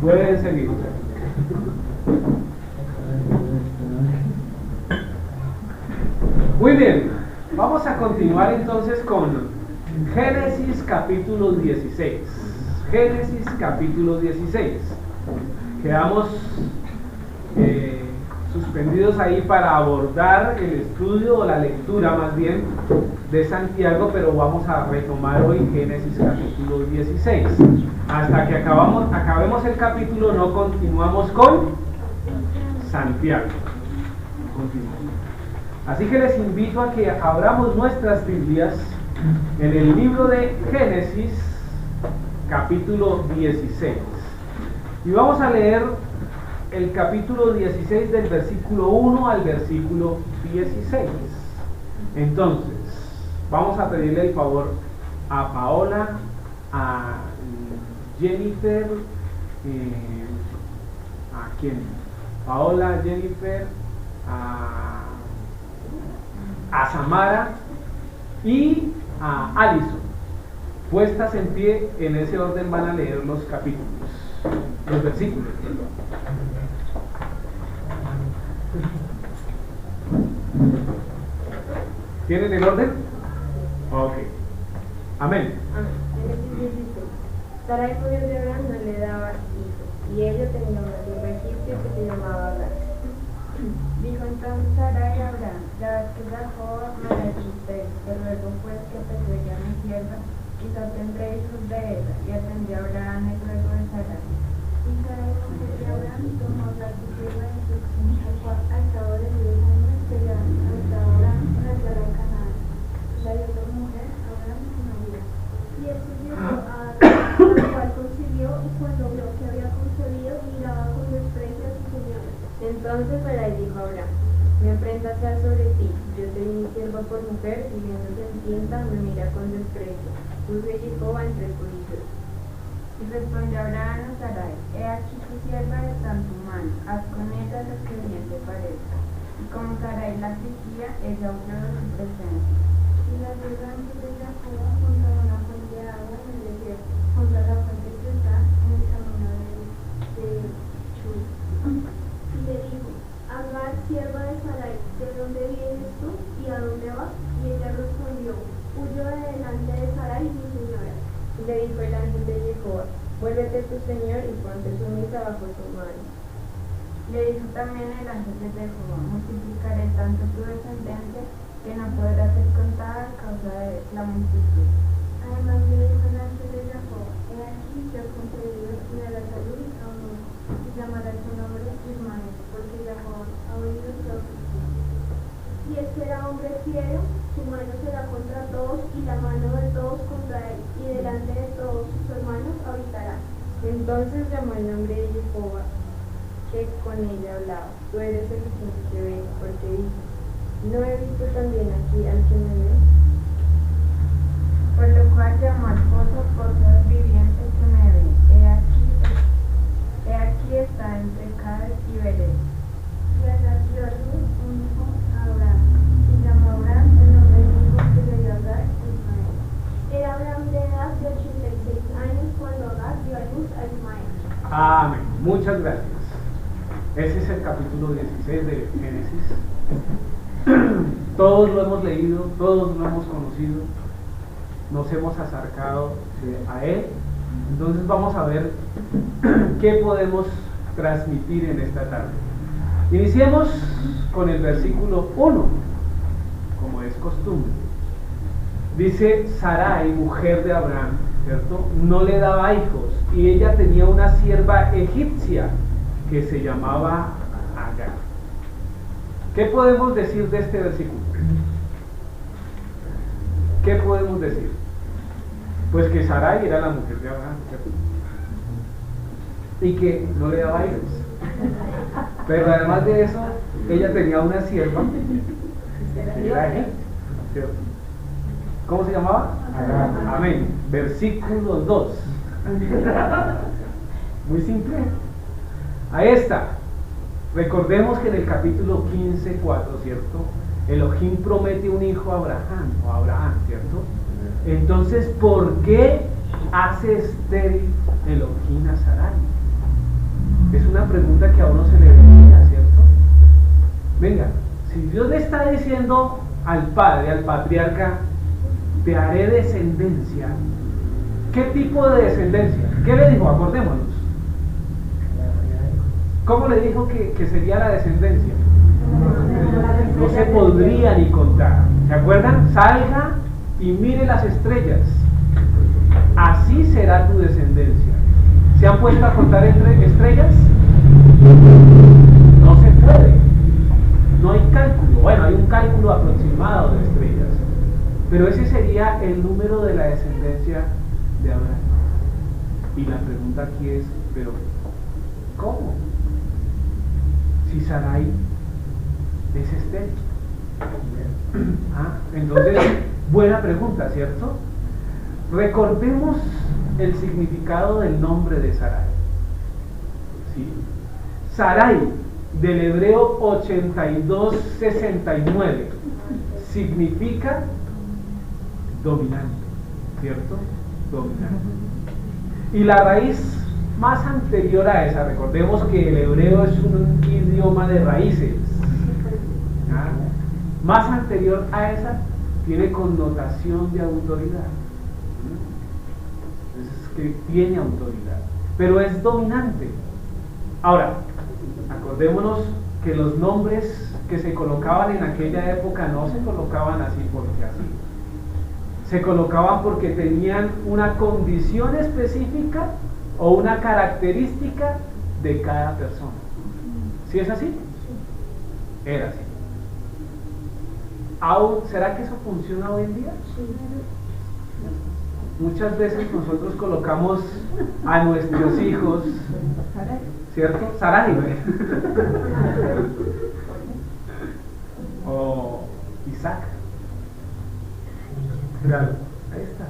Pueden seguir. Muy bien, vamos a continuar entonces con Génesis capítulo 16. Génesis capítulo 16. Quedamos suspendidos ahí para abordar el estudio o la lectura más bien de Santiago, pero vamos a retomar hoy Génesis capítulo 16. Hasta que acabemos el capítulo, no continuamos con Santiago. Continuamos. Así que les invito a que abramos nuestras Biblias en el libro de Génesis capítulo 16. Y vamos a leer el capítulo 16 del versículo 1 al versículo 16. Entonces, vamos a pedirle el favor a Paola, a Jennifer, ¿a quién? Paola, Jennifer, a Samara y a Alison. Puestas en pie, en ese orden van a leer los capítulos, los versículos, perdón. ¿Tienen el orden? Ok. Amén. Sarai, mujer de Abraham, no le daba hijos, y ella tenía una sierva egipcia que se llamaba Agar. Dijo entonces Sarai a Abraham: la verdad es que Jacob me ha hecho usted, pero luego pues que perseguí a mi sierva, quizás tendré hijos de ella, y atendió a Abraham el ruego de Sarai. Y Sarai, mujer de Abraham, tomó a su sierva en su al cabo de 10 años, que ya habitaba Abraham en la tierra de Canaán. La dio por mujer a Abraham su marido. Y él se llevó a la cual concibió, y cuando vio que había concebido, miraba con desprecio a su señor. Entonces Sarai dijo a Abraham: mi afrenta sea sobre ti, yo te di mi sierva por mujer, y viéndose encinta me mira con desprecio. Puse Jehová entre tus hijos. Y respondió Abraham a Sarai: he aquí tu sierva está en tu mano, haz con ella lo que bien te parezca. Y como Sarai la afligía, ella huyó de su presencia. Y la sierva de Jacob junto a una fuente de agua en el desierto, junto a la fuente que está en el camino de Shur. Y le dijo: Agar, sierva de Sarai, ¿de dónde vienes tú y a dónde vas? Y ella respondió: huyo de delante de Sarai, mi señora. Y le dijo el ángel de Jehová: vuélvete tu señor y ponte sumisa bajo tu mano. Le dijo también el ángel de Jehová: multiplicaré tanto tu descendencia que no podrá ser contada a causa de la multitud. Además le dijo el ángel de Jehová: he aquí yo he concedido y dará salud a un hijo, y llamará su nombre Ismael, porque Jehová ha oído su aflicción. Y él será hombre fiero, su mano será contra todos y la mano de todos contra él, y delante de todos sus hermanos habitará. Entonces llamó el nombre de Jehová que con ella hablaba: tú eres el que ven, porque dijo: ¿no he visto también aquí al que me ve? Por lo cual llamó al pozo cosas vivientes que me ven. He aquí está entre Cades y Belén. Y Agar dio a luz un hijo a Abraham, y llamó a Abraham el nombre del hijo que le dio a Agar, Ismael. Era Abraham de edad de 86 años cuando Agar dio a luz a Ismael. Amén. Muchas gracias. Ese es el capítulo 16 de Génesis. Todos lo hemos leído, todos lo hemos conocido, nos hemos acercado a él. Entonces vamos a ver qué podemos transmitir en esta tarde. Iniciemos con el versículo 1, como es costumbre. Dice: Sarai, mujer de Abraham, ¿cierto?, no le daba hijos, y ella tenía una sierva egipcia que se llamaba Agar. ¿Qué podemos decir de este versículo? ¿Qué podemos decir? Pues que Sarai era la mujer de Abraham, ¿cierto?, y que no le daba hijos. Pero además de eso, ella tenía una sierva que era egipcia, ¿cierto? ¿Cómo se llamaba? Agar. Amén. Versículo 2. Muy simple. Ahí está. Recordemos que en el capítulo 15:4, ¿cierto?, Elohim promete un hijo a Abraham, ¿cierto? Entonces, ¿por qué hace estéril Elohim a Sarai? Es una pregunta que a uno se le venía, ¿cierto? Venga, si Dios le está diciendo al padre, al patriarca, te haré descendencia, ¿qué tipo de descendencia? ¿Qué le dijo? Acordémonos. ¿Cómo le dijo que sería la descendencia? No se podría ni contar. ¿Se acuerdan? Salga y mire las estrellas. Así será tu descendencia. ¿Se han puesto a contar estrellas? No se puede. No hay cálculo. Bueno, hay un cálculo aproximado de estrellas. Pero ese sería el número de la descendencia de Abraham. Y la pregunta aquí es, ¿pero cómo? Si Sarai es estéril. Entonces, buena pregunta, ¿cierto? Recordemos el significado del nombre de Sarai. ¿Sí? Sarai, del hebreo 8269, significa dominante, ¿cierto? Dominante. Y la raíz más anterior a esa, recordemos que el hebreo es un idioma de raíces. Más anterior a esa, tiene connotación de autoridad. Entonces, que tiene autoridad, pero es dominante. Ahora, acordémonos que los nombres que se colocaban en aquella época no se colocaban así porque así. Se colocaban porque tenían una condición específica o una característica de cada persona. ¿Sí es así? Era así. ¿Será que eso funciona hoy en día? Muchas veces nosotros colocamos a nuestros hijos, ¿cierto? Sarai, o Isaac. Claro, ahí está.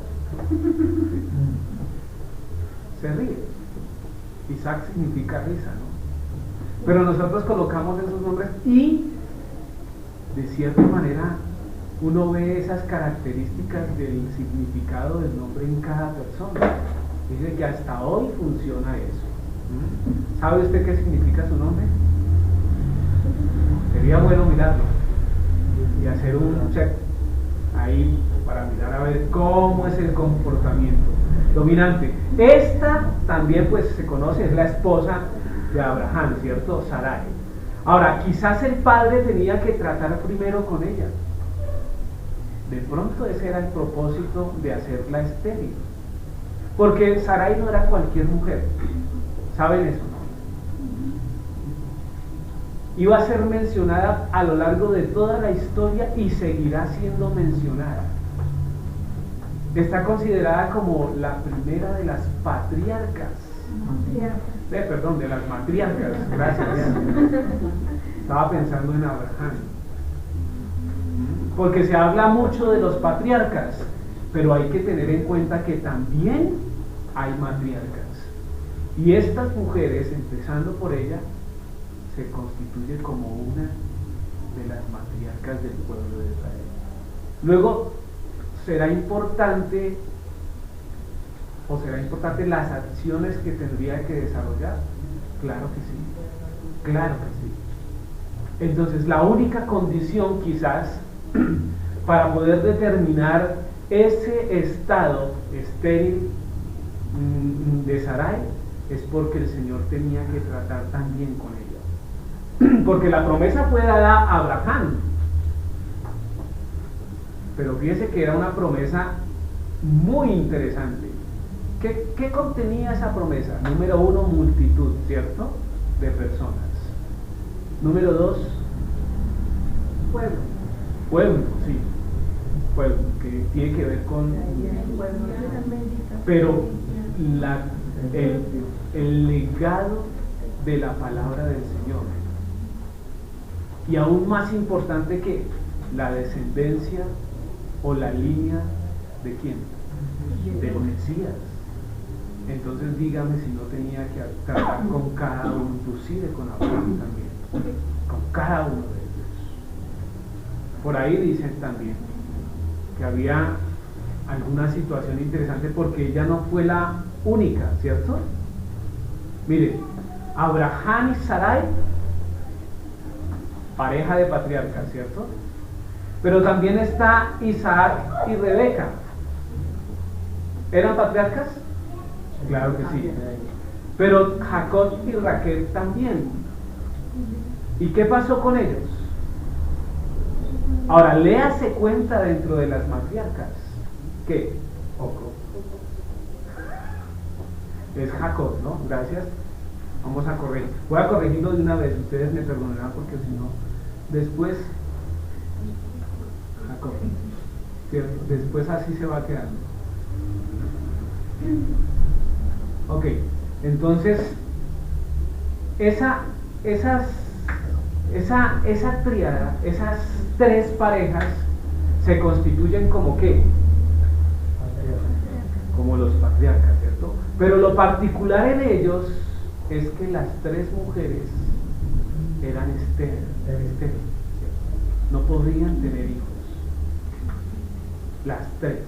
Se ríe. Isaac significa risa, ¿no? Pero nosotros colocamos esos nombres y de cierta manera uno ve esas características del significado del nombre en cada persona. Dice que hasta hoy funciona eso. ¿Sabe usted qué significa su nombre? Sería bueno mirarlo y hacer un check ahí para mirar a ver cómo es el comportamiento dominante. Esta también pues se conoce, es la esposa de Abraham, ¿cierto? Sarai. Ahora, quizás el padre tenía que tratar primero con ella. De pronto ese era el propósito de hacerla estéril. Porque Sarai no era cualquier mujer. ¿Saben eso? Iba a ser mencionada a lo largo de toda la historia y seguirá siendo mencionada. Está considerada como la primera de las patriarcas. Perdón, de las matriarcas. Gracias. Estaba pensando en Abraham. Porque se habla mucho de los patriarcas, pero hay que tener en cuenta que también hay matriarcas. Y estas mujeres, empezando por ella, se constituye como una de las matriarcas del pueblo de Israel. Luego, será importante las acciones que tendría que desarrollar. Claro que sí, claro que sí. Entonces, la única condición quizás para poder determinar ese estado estéril de Sarai es porque el Señor tenía que tratar también con ella. Porque la promesa fue dada a Abraham, pero fíjese que era una promesa muy interesante. ¿Qué contenía esa promesa? Número 1, multitud, ¿cierto? De personas. Número 2, pueblo, sí, pueblo, que tiene que ver con... Pero el legado de la palabra del Señor. Y aún más importante que la descendencia o la línea de ¿quién? Del Mesías. Entonces dígame si no tenía que tratar con cada uno, inclusive con Abraham también, con cada uno de ellos. Por ahí dicen también que había alguna situación interesante porque ella no fue la única, ¿cierto? Mire, Abraham y Sarai, pareja de patriarcas, ¿cierto? Pero también está Isaac y Rebeca. ¿Eran patriarcas? Claro que sí. Pero Jacob y Raquel también. ¿Y qué pasó con ellos? Ahora, léase cuenta dentro de las matriarcas. ¿Qué? Es Jacob, ¿no? Gracias. Vamos a corregir. Voy a corregirlo de una vez. Ustedes me perdonarán porque si no, después Jacob. ¿Cierto? Después así se va quedando. Ok. Entonces, esa tríada, esas tres parejas se constituyen como ¿qué? Como los patriarcas, ¿cierto? Pero lo particular en ellos es que las tres mujeres eran estériles, ¿cierto? No podían tener hijos. Las tres.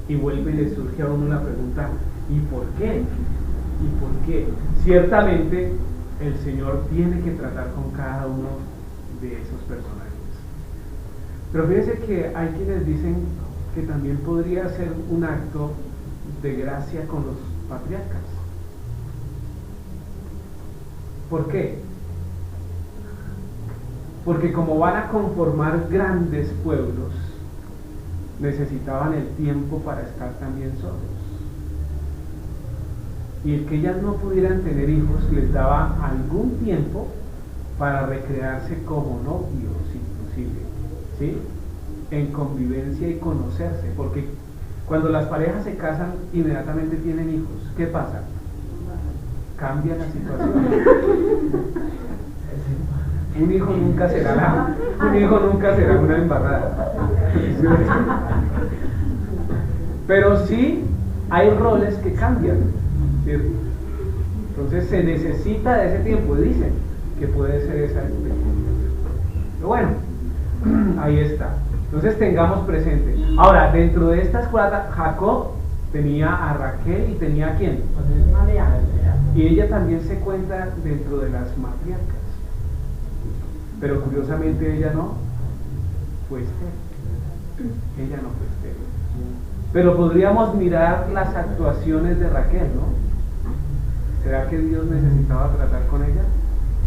Y vuelve y le surge a uno la pregunta, ¿y por qué? ¿Y por qué? Ciertamente el Señor tiene que tratar con cada uno de esos personajes. Pero fíjense que hay quienes dicen que también podría ser un acto de gracia con los patriarcas. ¿Por qué? Porque como van a conformar grandes pueblos, necesitaban el tiempo para estar también solos. Y el que ellas no pudieran tener hijos les daba algún tiempo para recrearse como novios, inclusive, ¿sí? En convivencia y conocerse, porque cuando las parejas se casan inmediatamente tienen hijos. ¿Qué pasa? Cambia la situación. Un hijo nunca será una embarrada. Pero sí hay roles que cambian, ¿cierto? Entonces se necesita de ese tiempo, dicen que puede ser esa experiencia. Pero bueno, ahí está. Entonces tengamos presente. Ahora, dentro de estas cuatro, Jacob tenía a Raquel y tenía a ¿quién? Y ella también se cuenta dentro de las matriarcas. Pero curiosamente ella no fue estéril. Ella no fue estéril. Pero podríamos mirar las actuaciones de Raquel, ¿no? ¿Será que Dios necesitaba tratar con ella?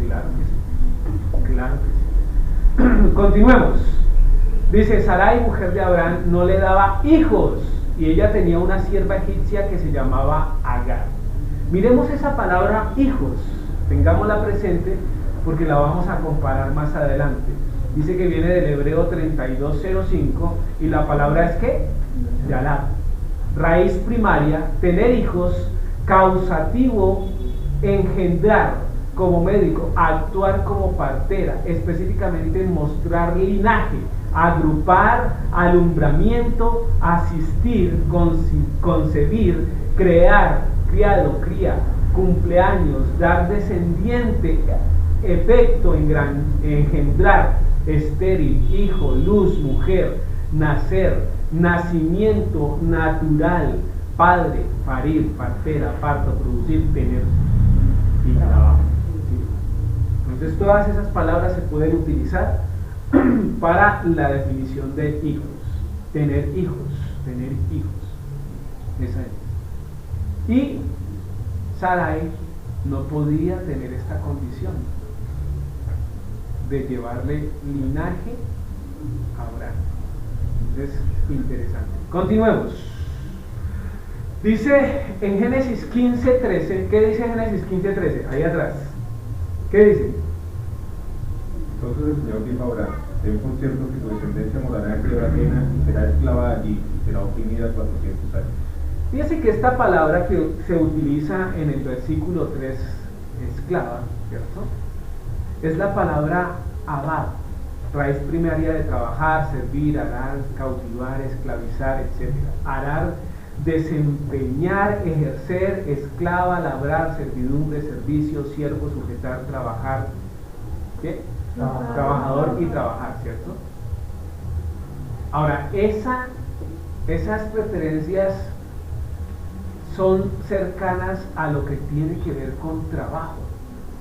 Claro que sí. Claro que sí. Continuemos. Dice, Sarai, mujer de Abraham, no le daba hijos, y ella tenía una sierva egipcia que se llamaba Agar. Miremos esa palabra hijos, tengámosla presente porque la vamos a comparar más adelante. Dice que viene del hebreo 3205 y la palabra es ¿qué? Yalab. Raíz primaria, tener hijos, causativo, engendrar como médico, actuar como partera, específicamente mostrar linaje, agrupar, alumbramiento, asistir, concebir, crear, criado, cría, cumpleaños, dar descendiente, efecto, engendrar, estéril, hijo, luz, mujer, nacer, nacimiento natural, padre, parir, partera, parto, producir, tener y trabajo. ¿Sí? Entonces todas esas palabras se pueden utilizar para la definición de hijos. Tener hijos, tener hijos. Esa es. Y Sarai no podía tener esta condición de llevarle linaje a Abraham. Entonces, interesante. Continuemos. Dice en Génesis 15:13, ¿qué dice Génesis 15:13? Ahí atrás. ¿Qué dice? Entonces el Señor dijo a Abraham, ten por cierto que tu descendencia morará en tierra ajena y será esclava allí y será oprimida 400 años. Fíjense que esta palabra que se utiliza en el versículo 3, esclava, ¿cierto? Es la palabra abad, raíz primaria de trabajar, servir, arar, cautivar, esclavizar, etc. Arar, desempeñar, ejercer, esclava, labrar, servidumbre, servicio, siervo, sujetar, trabajar. ¿Qué? Trabajador y trabajar, ¿cierto? Ahora, esas referencias son cercanas a lo que tiene que ver con trabajo,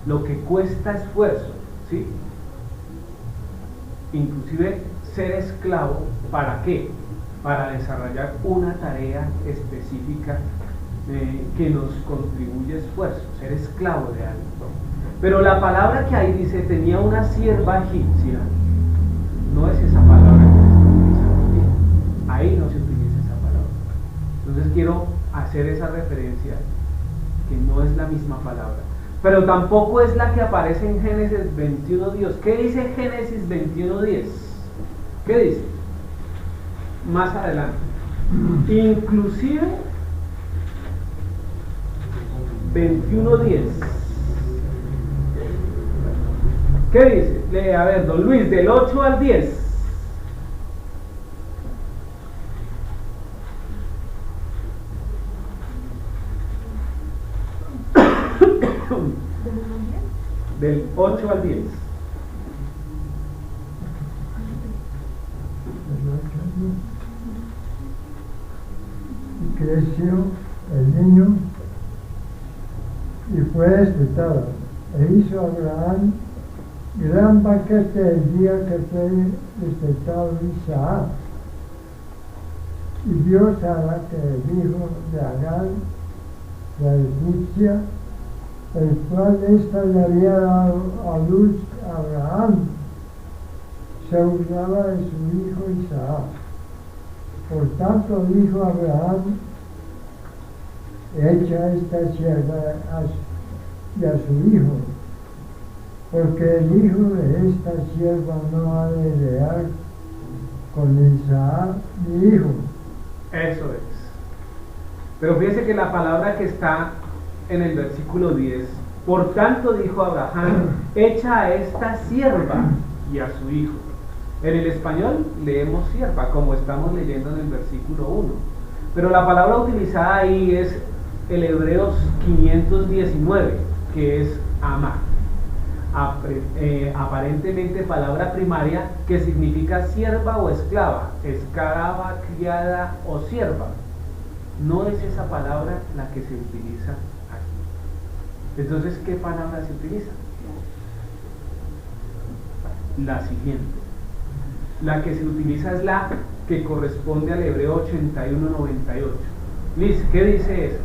lo que cuesta esfuerzo, ¿sí? Inclusive ser esclavo, ¿para qué? Para desarrollar una tarea específica que nos contribuye esfuerzo, ser esclavo de algo. Pero la palabra que ahí dice, tenía una sierva egipcia, no es esa palabra que se está utilizando aquí. Ahí no se utiliza esa palabra. Entonces quiero hacer esa referencia, que no es la misma palabra, pero tampoco es la que aparece en Génesis 21:10. ¿Qué dice Génesis 21:10? ¿Qué dice? Más adelante. Inclusive 21:10. ¿Qué dice? A ver, don Luis, del 8 al 10. Del 8 al 10. Y creció el niño y fue destetado, e hizo a Abraham gran banquete el día que fue destetado Isaac. Y vio Sara que el hijo de Agar, la egipcia, el cual ésta le había dado a luz a Abraham, se burlaba de su hijo Isaac. Por tanto dijo Abraham: echa esta sierva y a su hijo, porque el hijo de esta sierva no ha de heredar con Isaac mi hijo. Eso es. Pero fíjense que la palabra que está en el versículo 10, por tanto dijo Abraham, echa a esta sierva y a su hijo. En el español leemos sierva, como estamos leyendo en el versículo 1. Pero la palabra utilizada ahí es el Hebreos 519, que es amar. Aparentemente palabra primaria que significa sierva o esclava, esclava, criada o sierva. No es esa palabra la que se utiliza aquí. Entonces, ¿qué palabra se utiliza? La siguiente. La que se utiliza es la que corresponde al Hebreo 81:98. Liz, ¿qué dice eso?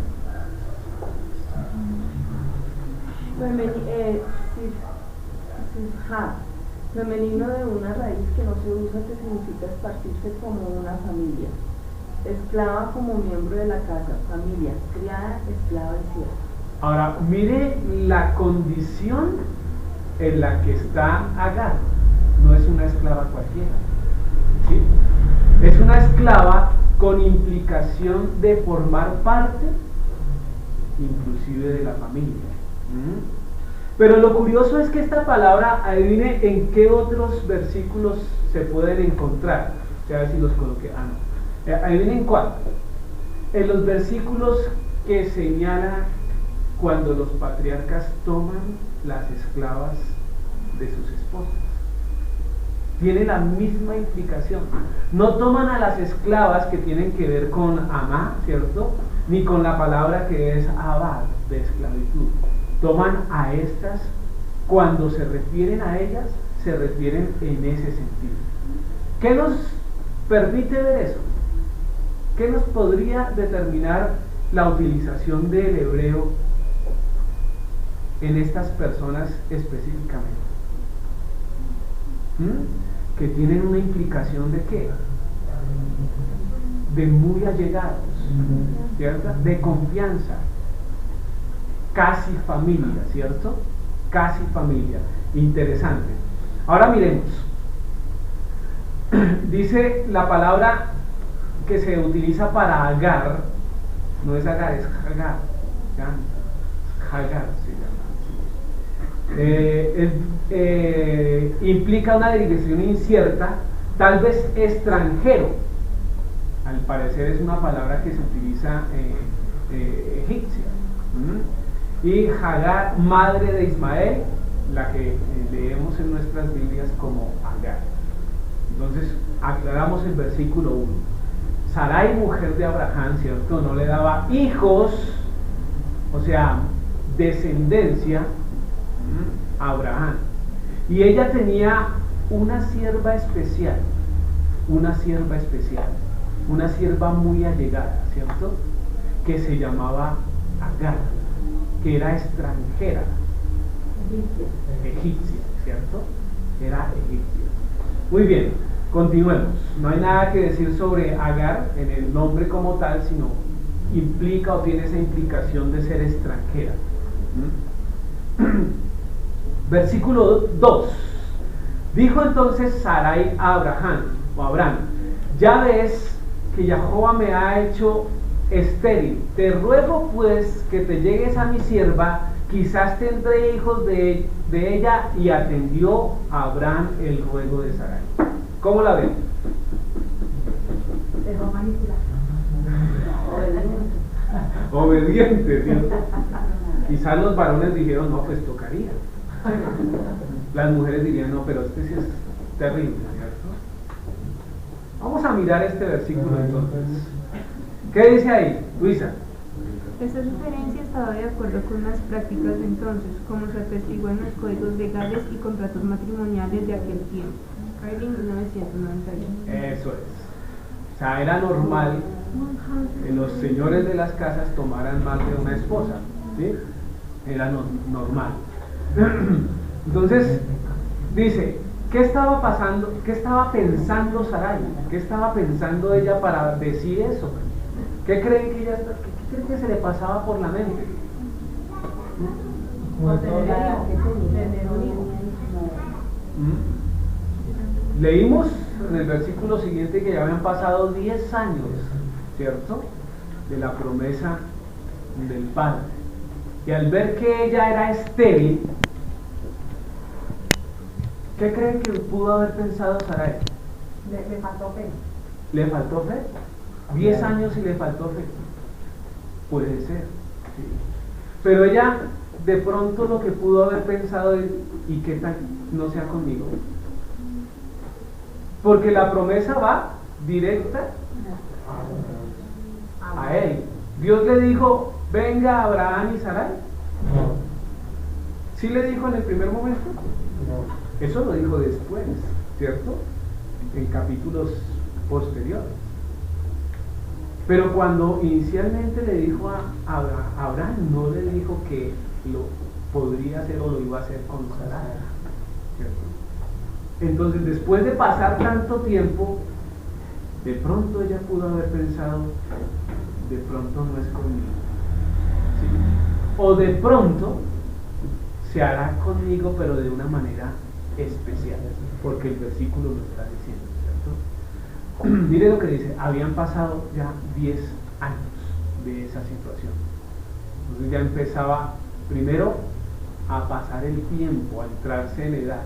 Femenino de una raíz que no se usa, que significa esparcirse como una familia. Esclava como miembro de la casa, familia, criada, esclava y sierva. Ahora, mire la condición en la que está Agar. No es una esclava cualquiera, ¿sí? Es una esclava con implicación de formar parte inclusive de la familia. Pero lo curioso es que esta palabra, adivine en qué otros versículos se pueden encontrar. O sea, a ver si los coloqué. Adivinen cuál. En los versículos que señala cuando los patriarcas toman las esclavas de sus esposas. Tiene la misma implicación. No toman a las esclavas que tienen que ver con amá, ¿cierto? Ni con la palabra que es abad, de esclavitud. Toman a estas, cuando se refieren a ellas, se refieren en ese sentido. ¿Qué nos permite ver eso? ¿Qué nos podría determinar la utilización del hebreo en estas personas específicamente? Que tienen una implicación de ¿qué? De muy allegados, ¿cierto? De confianza, casi familia, ¿cierto? Casi familia, interesante. Ahora miremos, dice la palabra que se utiliza para Agar, no es Agar, es Hagar, ¿ya? Hagar se llama. Implica una dirección incierta, tal vez extranjero. Al parecer es una palabra que se utiliza egipcia. Y Hagar, madre de Ismael, la que leemos en nuestras Biblias como Agar. Entonces aclaramos el versículo 1. Sarai, mujer de Abraham, ¿cierto? No le daba hijos, o sea, descendencia a Abraham. Y ella tenía una sierva especial, una sierva muy allegada, ¿cierto? Que se llamaba Agar, que era extranjera, egipcia, ¿cierto? Era egipcia. Muy bien, continuemos. No hay nada que decir sobre Agar en el nombre como tal, sino implica o tiene esa implicación de ser extranjera. Versículo 2. Dijo entonces Sarai a Abraham, ya ves que Jehová me ha hecho estéril, te ruego pues que te llegues a mi sierva, quizás tendré hijos de ella. Y atendió a Abraham el ruego de Sarai. ¿Cómo la ven? Obediente, ¿cierto? Quizás los varones dijeron, no, pues tocaría. Las mujeres dirían, no, pero este sí es terrible, ¿cierto? Vamos a mirar este versículo entonces. ¿Qué dice ahí, Luisa? Esta sugerencia estaba de acuerdo con las prácticas de entonces, como se atestiguó en los códigos legales y contratos matrimoniales de aquel tiempo. Carlin, 1991. Eso es. O sea, era normal que los señores de las casas tomaran más de una esposa, ¿sí? Era normal. Entonces, dice, ¿qué estaba pasando? ¿Qué estaba pensando Sarai? ¿Qué estaba pensando ella para decir eso? ¿Qué creen que se le pasaba por la mente? Leímos en el versículo siguiente que ya habían pasado 10 años, ¿cierto? De la promesa del Padre. Y al ver que ella era estéril, ¿qué creen que pudo haber pensado Sarai? Le faltó fe. ¿Le faltó fe? 10 años y le faltó fe. Puede ser, sí. Pero ella de pronto lo que pudo haber pensado es, ¿y qué tal no sea conmigo? Porque la promesa va directa a él. Dios le dijo, venga Abraham y Sarai. ¿Sí le dijo en el primer momento? Eso lo dijo después, ¿cierto? En capítulos posteriores. Pero cuando inicialmente le dijo a Abraham, no le dijo que lo podría hacer o lo iba a hacer con Sarai, ¿cierto? Entonces, después de pasar tanto tiempo, de pronto ella pudo haber pensado, de pronto no es conmigo, ¿sí? O de pronto se hará conmigo, pero de una manera especial, porque el versículo lo está diciendo, ¿cierto? Mire lo que dice, habían pasado ya 10 años de esa situación. Entonces ya empezaba primero a pasar el tiempo, a entrarse en edad.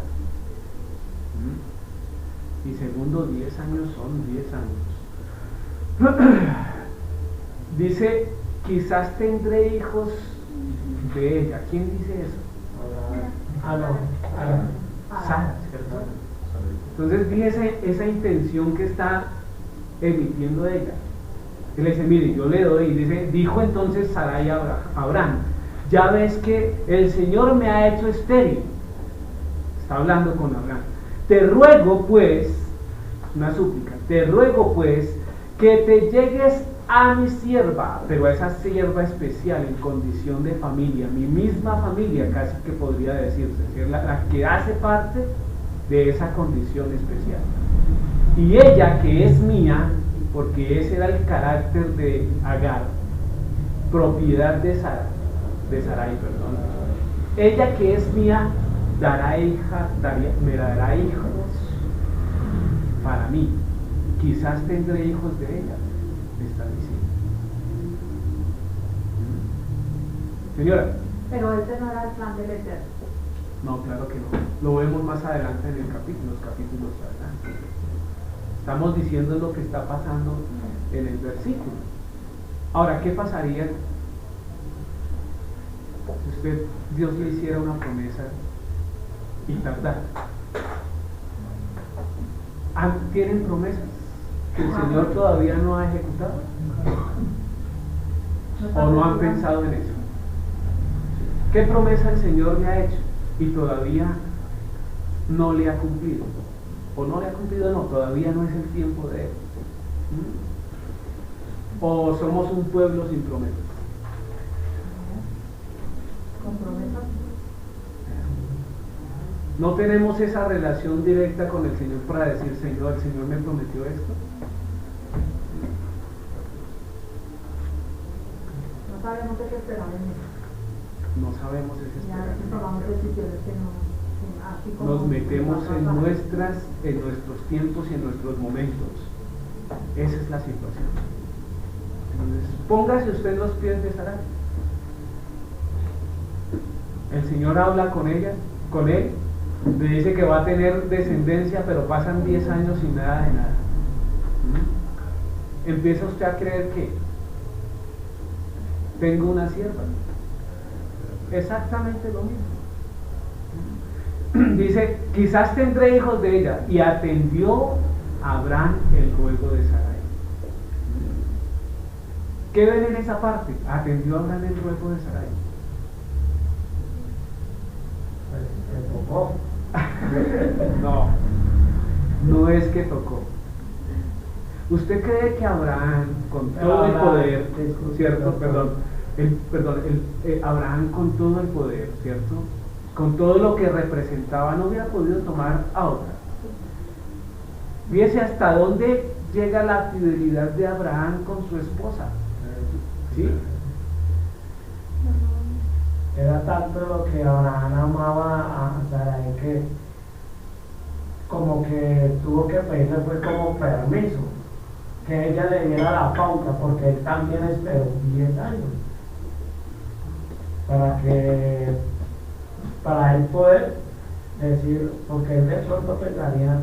Y segundo, 10 años son 10 años. Dice, quizás tendré hijos de ella. ¿Quién dice eso? Sara, ¿cierto? Entonces fíjese esa intención que está emitiendo ella. Él le dice, mire, yo le doy, dice, dijo entonces Sarai a Abraham, ya ves que el Señor me ha hecho estéril. Está hablando con Abraham. Te ruego pues, una súplica, te ruego pues que te llegues a mi sierva, pero a esa sierva especial en condición de familia, mi misma familia casi que podría decirse, es la que hace parte de esa condición especial. Y ella que es mía, porque ese era el carácter de Agar, propiedad de Sarai, perdón. Ella que es mía me dará hijos para mí. Quizás tendré hijos de ella, me está diciendo. Señora. Pero ese no era el plan del Eterno. No, claro que no. Lo vemos más adelante en los capítulos adelante. Estamos diciendo lo que está pasando en el versículo. Ahora, ¿qué pasaría si Dios le hiciera una promesa y tardara? ¿Tienen promesas? que el Señor todavía no ha ejecutado? ¿O no han pensado en eso? ¿Qué promesa el Señor le ha hecho y todavía no le ha cumplido? ¿O no le ha cumplido? No, todavía no es el tiempo de él. ¿O somos un pueblo sin promesas? Con promesas. No tenemos esa relación directa con el Señor para decir, Señor, el Señor me prometió esto. No sabemos qué esperar en eso. No sabemos ese Y a veces esperar. tomamos decisiones que no, así como Nos metemos en pasar. nuestros tiempos y en nuestros momentos. Esa es la situación. Entonces, póngase usted en los pies de Sarai. El Señor habla con ella, con él, le dice que va a tener descendencia, pero pasan 10 años sin nada de nada. Empieza usted a creer que tengo una sierva. Exactamente lo mismo. Dice, quizás tendré hijos de ella. Y atendió Abraham el ruego de Sarai. ¿Qué ven en esa parte? Atendió Abraham el ruego de Sarai. Pues se tocó. No, no es que tocó. ¿Usted cree que Abraham, con todo el poder, cierto? Abraham con todo el poder, cierto, con todo lo que representaba, no hubiera podido tomar a otra? Fíjese hasta dónde llega la fidelidad de Abraham con su esposa. ¿Sí? Era tanto lo que Abraham amaba a Sarai que como que tuvo que pedirle fue como permiso que ella le diera la pauta, porque él también esperó 10 años para él poder decir, porque él de pronto pensaría,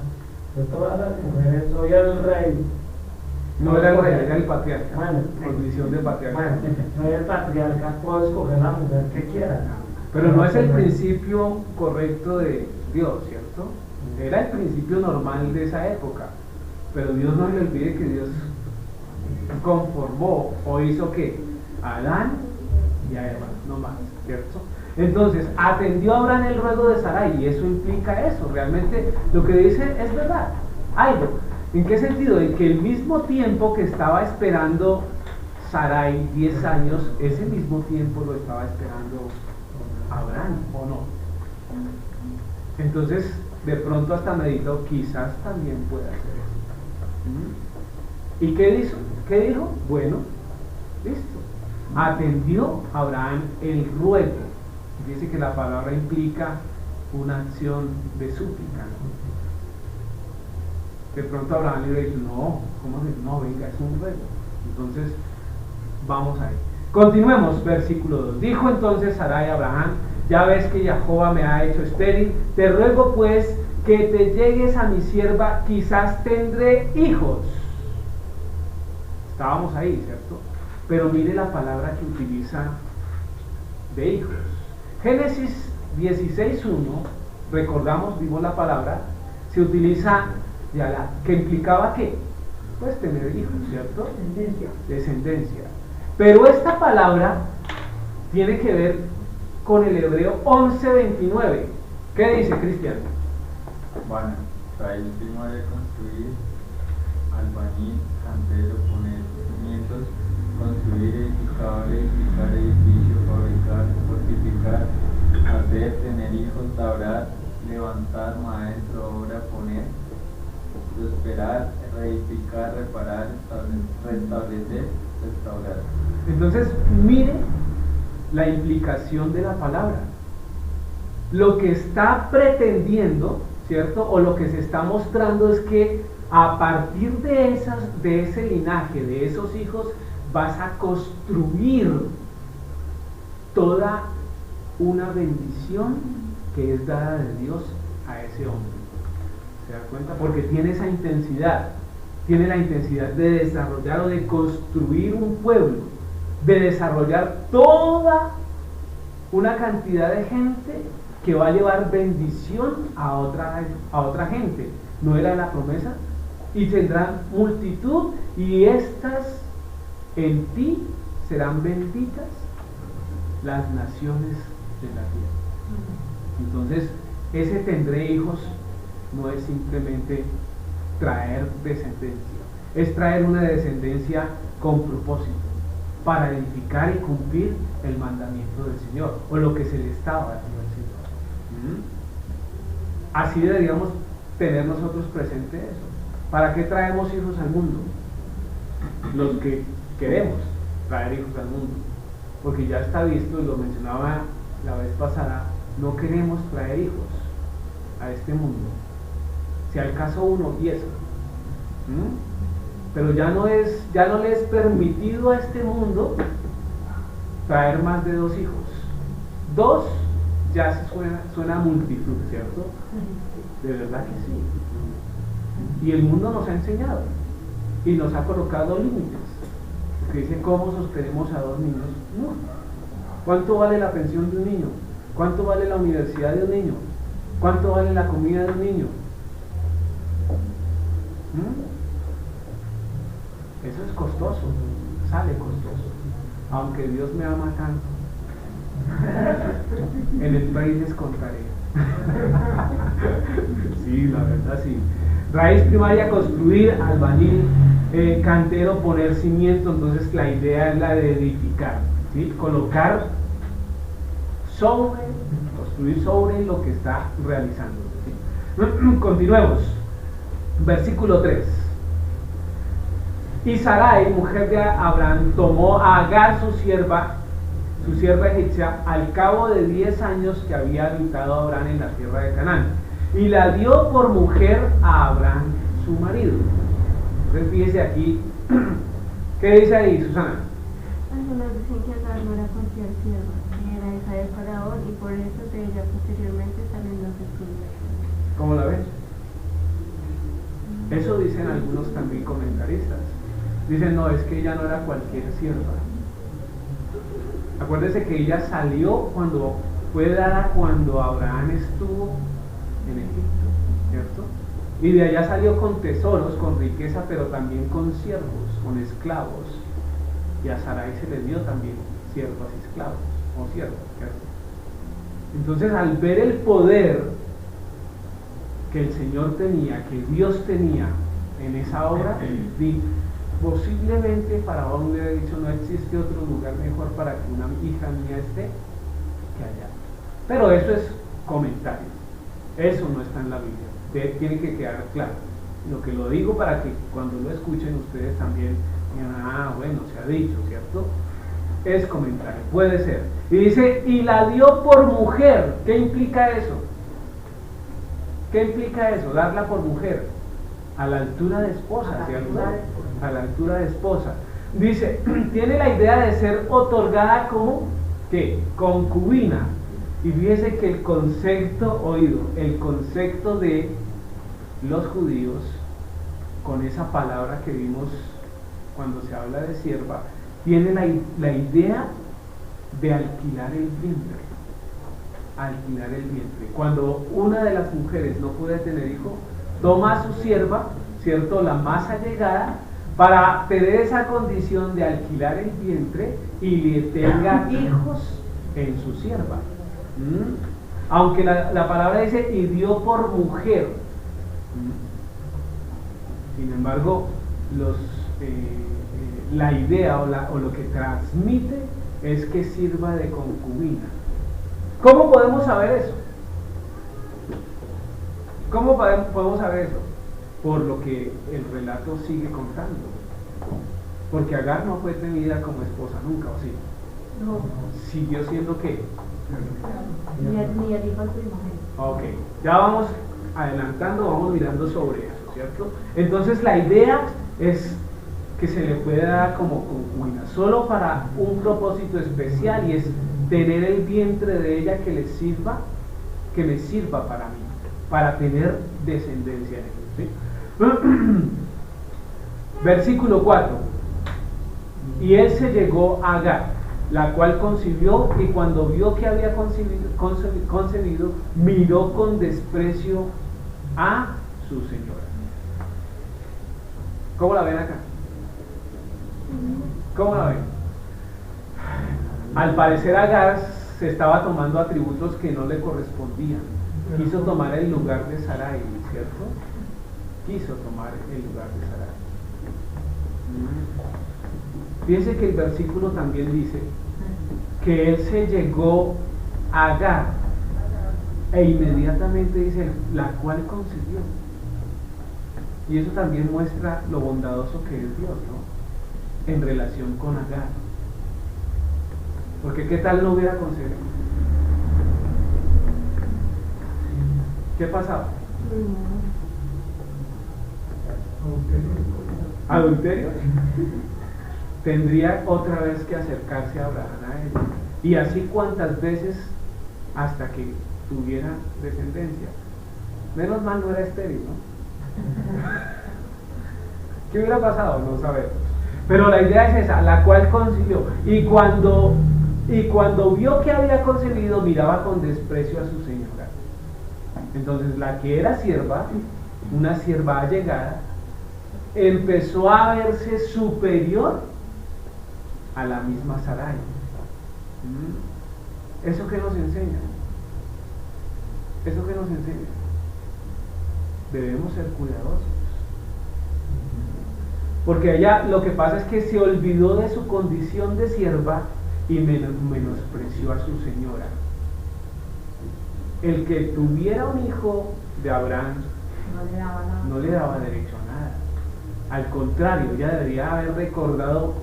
yo todas las mujeres soy el rey. No era el rey, era el patriarca. Bueno, condición de patriarca. bueno, soy el patriarca, puedo escoger la mujer que quiera. Pero no es el principio correcto de Dios, ¿cierto? Era el principio normal de esa época. Pero Dios no le olvide que Dios conformó o hizo que a Adán y a Eva, no más, ¿cierto? Entonces, atendió a Abraham el ruego de Sarai, y eso implica eso. Realmente lo que dice es verdad. Algo. ¿En qué sentido? En que el mismo tiempo que estaba esperando Sarai 10 años, ese mismo tiempo lo estaba esperando Abraham, ¿o no? Entonces, de pronto hasta meditó, quizás también pueda hacer eso. ¿Y qué hizo? ¿Qué dijo? Bueno, listo. Atendió a Abraham el ruego. Dice que la palabra implica una acción de súplica, ¿no? De pronto Abraham le dice, no, ¿cómo se? No, venga, es un ruego. Entonces, vamos ahí. Continuemos, versículo 2. Dijo entonces Sarai a Abraham, ya ves que Jehová me ha hecho estéril, te ruego pues que te llegues a mi sierva, quizás tendré hijos. Estábamos ahí, ¿cierto? Pero mire la palabra que utiliza de hijos. Génesis 16:1, recordamos, vimos la palabra, se utiliza que implicaba ¿qué? Pues tener hijos, ¿cierto? Descendencia. Pero esta palabra tiene que ver con el hebreo 11:29. ¿Qué dice, Cristian? Bueno, trae el primo de construir, albañil, cantero, poner cimientos, construir, edificar edificio, fabricar, fortificar, hacer, tener hijos, labrar, levantar, maestro, obra, poner, prosperar, reedificar, reparar, restablecer, restaurar. Entonces, mire la implicación de la palabra. Lo que está pretendiendo, ¿cierto? O lo que se está mostrando es que a partir de ese linaje, de esos hijos, vas a construir toda una bendición que es dada de Dios a ese hombre. ¿Se da cuenta? Porque tiene esa intensidad, tiene la intensidad de desarrollar o de construir un pueblo, de desarrollar toda una cantidad de gente que va a llevar bendición a otra gente. ¿No era la promesa? y tendrán multitud, y estas en ti serán benditas las naciones de la tierra. Entonces, ese tendré hijos no es simplemente traer descendencia, es traer una descendencia con propósito, para edificar y cumplir el mandamiento del Señor, o lo que se le estaba dando al Señor. Así deberíamos tener nosotros presente eso. ¿Para qué traemos hijos al mundo? Los que queremos traer hijos al mundo, porque ya está visto, y lo mencionaba la vez pasada, no queremos traer hijos a este mundo, si al caso uno y eso, pero ya no le es permitido a este mundo traer más de 2 hijos. 2 ya se suena a multitud, ¿cierto? De verdad que sí. Y el mundo nos ha enseñado y nos ha colocado límites, que dice cómo sostenemos a 2 niños. No. ¿Cuánto vale la pensión de un niño? ¿Cuánto vale la universidad de un niño? ¿Cuánto vale la comida de un niño? Eso es costoso, sale costoso, aunque Dios me ama tanto. En el país les contaré. Sí, la verdad sí. Raíz primaria, construir, albañil, cantero, poner cimiento. Entonces la idea es la de edificar, ¿sí? Colocar sobre, construir sobre lo que está realizando, ¿sí? Continuemos. Versículo 3. Y Sarai, mujer de Abraham, tomó a Agar su sierva egipcia, al cabo de 10 años que había habitado Abraham en la tierra de Canaán, y la dio por mujer a Abraham su marido. Entonces fíjese aquí, ¿qué dice ahí, Susana? Algunos dicen que Agar no era cualquier sierva, que era hija de Faraón, y por eso de ella posteriormente salen los estudios. ¿Cómo la ves? Eso dicen algunos también comentaristas. Dicen, no, es que ella no era cualquier sierva. Acuérdese que ella salió fue dada cuando Abraham estuvo en Egipto, ¿cierto? Y de allá salió con tesoros, con riqueza, pero también con siervos, con esclavos. Y a Sarai se le dio también siervos y esclavos, o siervos, ¿cierto? Entonces, al ver el poder que el Señor tenía, que Dios tenía en esa obra, posiblemente Faraón le hubiera dicho, no existe otro lugar mejor para que una hija mía esté que allá. Pero eso es comentario, eso no está en la Biblia, tiene que quedar claro. Lo que lo digo para que cuando lo escuchen ustedes también digan, bueno, se ha dicho, ¿cierto? Es comentario, puede ser. Y dice, y la dio por mujer. ¿Qué implica eso? ¿Qué implica eso? Darla por mujer. A la altura de esposa, ¿cierto? A la altura de esposa. Dice, tiene la idea de ser otorgada como, ¿qué? Concubina. Y fíjese que el concepto de los judíos, con esa palabra que vimos cuando se habla de sierva, tiene la idea de alquilar el vientre. Alquilar el vientre. Cuando una de las mujeres no puede tener hijo, toma a su sierva, ¿cierto?, la más allegada, para tener esa condición de alquilar el vientre y le tenga hijos en su sierva. Aunque la palabra dice, y dio por mujer. Sin embargo, la idea o lo que transmite es que sirva de concubina. ¿Cómo podemos saber eso? ¿Cómo podemos saber eso? Por lo que el relato sigue contando. Porque Agar no fue tenida como esposa nunca, ¿o sí? No. ¿Siguió siendo qué? Ni el hijo de primogénito. Ok, ya vamos adelantando, vamos mirando sobre eso, ¿cierto? Entonces la idea es que se le puede dar como concubina, solo para un propósito especial, y es tener el vientre de ella que me sirva para mí, para tener descendencia en él, ¿sí? Versículo 4. Y él se llegó a Agar, la cual concibió, y cuando vio que había concebido, miró con desprecio a su señora. ¿Cómo la ven acá? ¿Cómo la ven? Al parecer Agar se estaba tomando atributos que no le correspondían. Quiso tomar el lugar de Sarai, ¿cierto? Quiso tomar el lugar de Sarai. Fíjense que el versículo también dice que él se llegó a Agar e inmediatamente dice la cual concibió. Y eso también muestra lo bondadoso que es Dios, ¿no? En relación con Agar. Porque ¿qué tal no hubiera concebido? ¿Qué pasaba? ¿Adulterio? Tendría otra vez que acercarse a Abraham a ella. Y así cuantas veces hasta que tuviera descendencia. Menos mal no era estéril, ¿no? ¿Qué hubiera pasado? No sabemos. Pero la idea es esa, la cual concibió. Y cuando vio que había concebido, miraba con desprecio a su señora. Entonces la que era sierva, una sierva allegada, empezó a verse superior a la misma Sarai. ¿Eso qué nos enseña? ¿Eso qué nos enseña? Debemos ser cuidadosos. Porque ella lo que pasa es que se olvidó de su condición de sierva y menospreció a su señora. El que tuviera un hijo de Abraham no le daba derecho a nada. Al contrario, ella debería haber recordado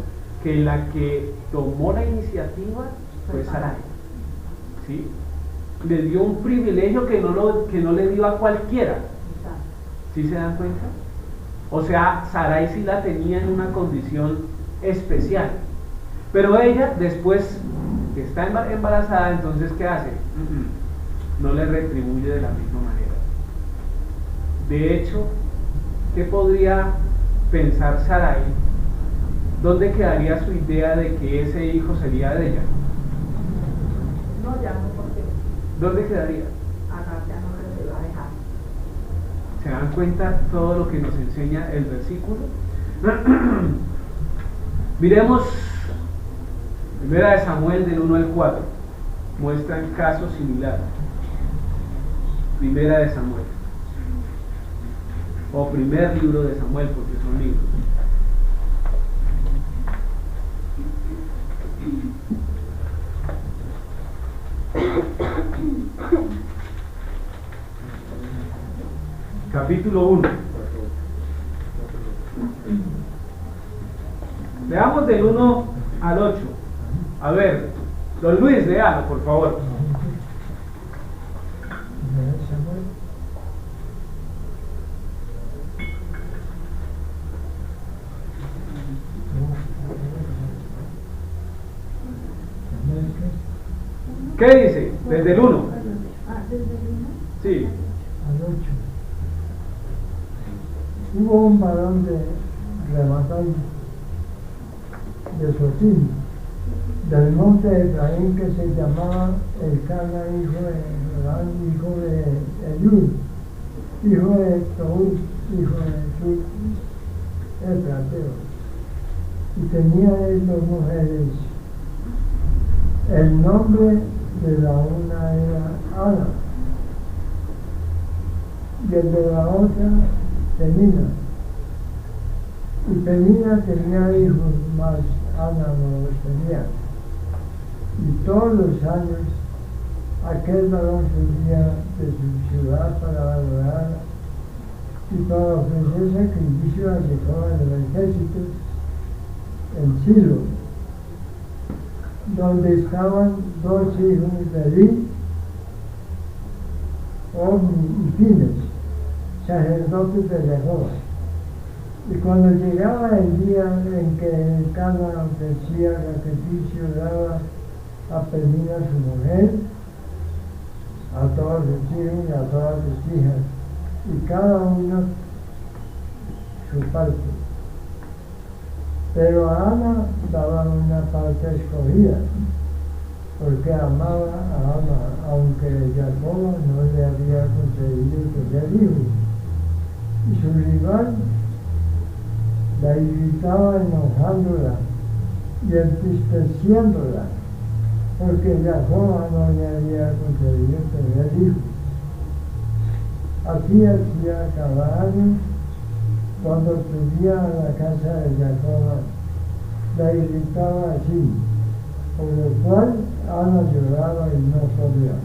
que la que tomó la iniciativa fue Sarai. ¿Sí? Le dio un privilegio que no le dio a cualquiera. ¿Sí se dan cuenta? O sea, Sarai sí la tenía en una condición especial. Pero ella, después que está embarazada, entonces ¿qué hace? No le retribuye de la misma manera. De hecho, ¿qué podría pensar Sarai? ¿Dónde quedaría su idea de que ese hijo sería de ella? No, ya no, porque ¿Dónde quedaría? acá ya no se lo va a dejar. ¿Se dan cuenta todo lo que nos enseña el versículo? Miremos 1 Samuel del 1 al 4. Muestran casos similares. 1 Samuel. O primer libro de Samuel, porque son libros. Capítulo 1. Leamos del 1 al 8. A ver, don Luis, léalo, por favor. ¿Qué dice? Desde el 1. ¿Desde el 1? Sí. Al 8. Hubo un varón de Ramatán, de Sotim, del monte de Efraín, que se llamaba Elcana, hijo de Jorán, hijo de Eliud, hijo de Toús, hijo de Sud, Efrateo. Y tenía él 2 mujeres. El nombre de la una era Ana, y el de la otra Penina. Y Penina tenía hijos, mas Ana no los tenía. Y todos los años aquel varón subía de su ciudad para adorarla y para ofrecer sacrificio a Jehová de los ejércitos en Silo, donde estaban 2 hijos de Eli, Ofni y Fines, sacerdotes de Jehová. Y cuando llegaba el día en que Elcana ofrecía sacrificio, daba a Penina su mujer, a todos sus hijos y a todas sus hijas, y cada uno su parte. Pero a Ana daba una parte escogida, porque amaba a Ana, aunque Jacob no le había concedido tener hijos. Y su rival la irritaba enojándola y entristeciéndola, porque Jacob no le había concedido tener hijos. Así hacía cada año cuando subía a la casa de Jacob, la irritaba así, por lo cual Ana lloraba y no podía.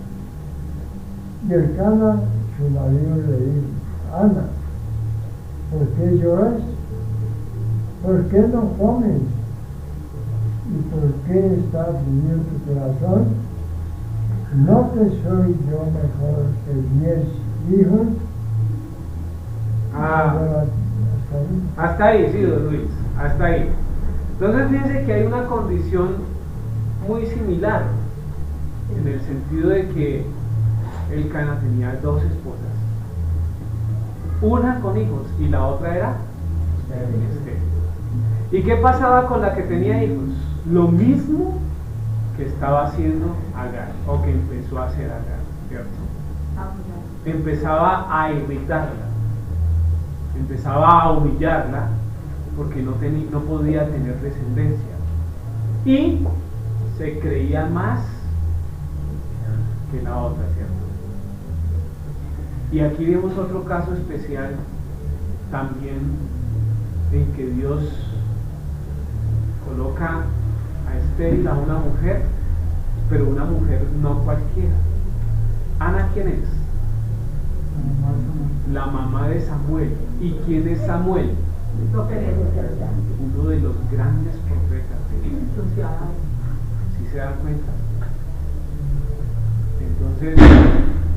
Y el Cana, su marido, le dijo: Ana, ¿por qué lloras? ¿Por qué no comes? ¿Y por qué está frío tu corazón? ¿No te soy yo mejor que 10 hijos? Hasta ahí, sí, don Luis, hasta ahí. Entonces fíjense que hay una condición muy similar, en el sentido de que el Cana tenía 2 esposas, una con hijos y la otra era estéril. ¿Y qué pasaba con la que tenía hijos? Lo mismo que estaba haciendo Agar, o que empezó a hacer Agar, ¿cierto? Empezaba a irritarla, empezaba a humillarla, porque no podía tener descendencia, y se creía más que la otra, ¿cierto? Y aquí vemos otro caso especial también, en que Dios coloca a Estéril, a una mujer, pero una mujer no cualquiera. Ana, ¿quién es? La mamá de Samuel. ¿Y quién es Samuel? Uno de los grandes profetas de Dios. ¿Sí se dan cuenta? Entonces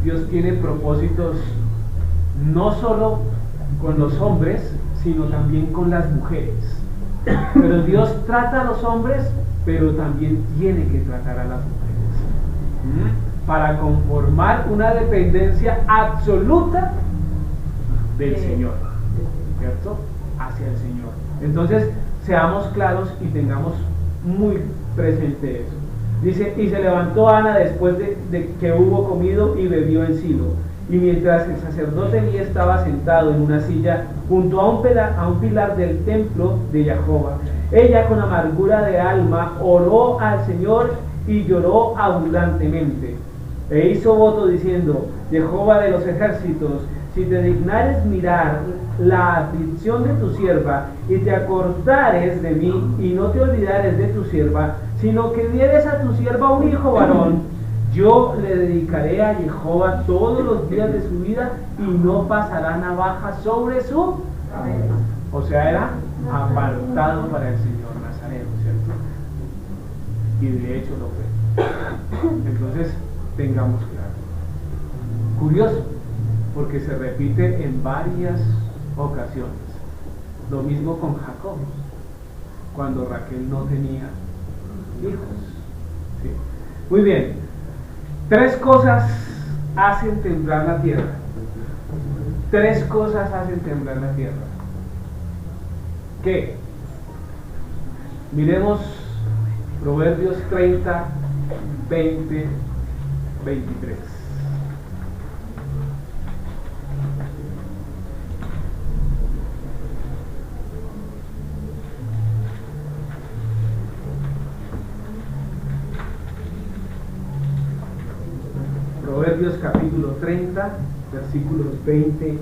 Dios tiene propósitos no solo con los hombres, sino también con las mujeres. Pero Dios trata a los hombres, pero también tiene que tratar a las mujeres, para conformar una dependencia absoluta del Señor, ¿cierto? Hacia el Señor. Entonces seamos claros y tengamos muy presente eso. Dice: y se levantó Ana después de que hubo comido y bebió en Silo, y mientras el sacerdote Elí estaba sentado en una silla junto a un pilar del templo de Jehová, ella con amargura de alma oró al Señor y lloró abundantemente, e hizo voto diciendo: Jehová de los ejércitos, si te dignares mirar la aflicción de tu sierva, y te acordares de mí, y no te olvidares de tu sierva, sino que dieres a tu sierva un hijo varón, yo le dedicaré a Jehová todos los días de su vida, y no pasará navaja sobre su cabeza. O sea, era apartado para el Señor Nazareno, ¿cierto? Y de hecho lo fue. Entonces, tengamos claro. Curioso, porque se repite en varias ocasiones. Lo mismo con Jacob, cuando Raquel no tenía hijos. ¿Sí? Muy bien. 3 cosas hacen temblar la tierra. 3 cosas hacen temblar la tierra. ¿Qué? Miremos Proverbios 30, 20, 23. Proverbios capítulo 30, versículos 20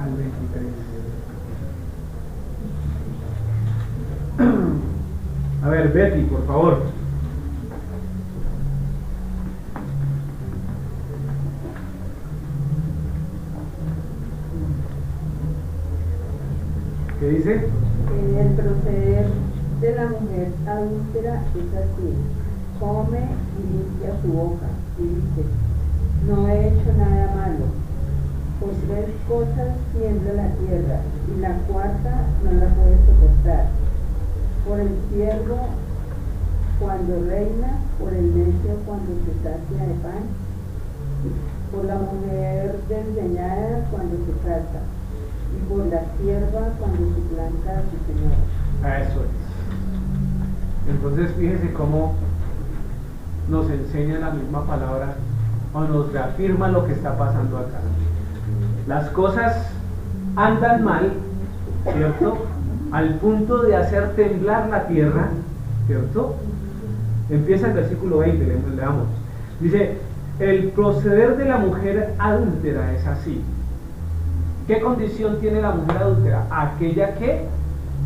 al 23. A ver, Betty, por favor. ¿Qué dice? El proceder de la mujer adúltera es así: come y limpia su boca y dice: no he hecho nada malo. Por 3 cosas tiembla la tierra, y la cuarta no la puede soportar: por el siervo cuando reina, por el necio cuando se sacia de pan, por la mujer desdeñada cuando se casa, y por la sierva cuando suplanta a su señor. Eso es. Entonces fíjense cómo nos enseña la misma palabra, o nos reafirma lo que está pasando acá. Las cosas andan mal, ¿cierto? al punto de hacer temblar la tierra, ¿cierto? Empieza el versículo 20, leamos. Dice, el proceder de la mujer adúltera es así. ¿Qué condición tiene la mujer adúltera? Aquella que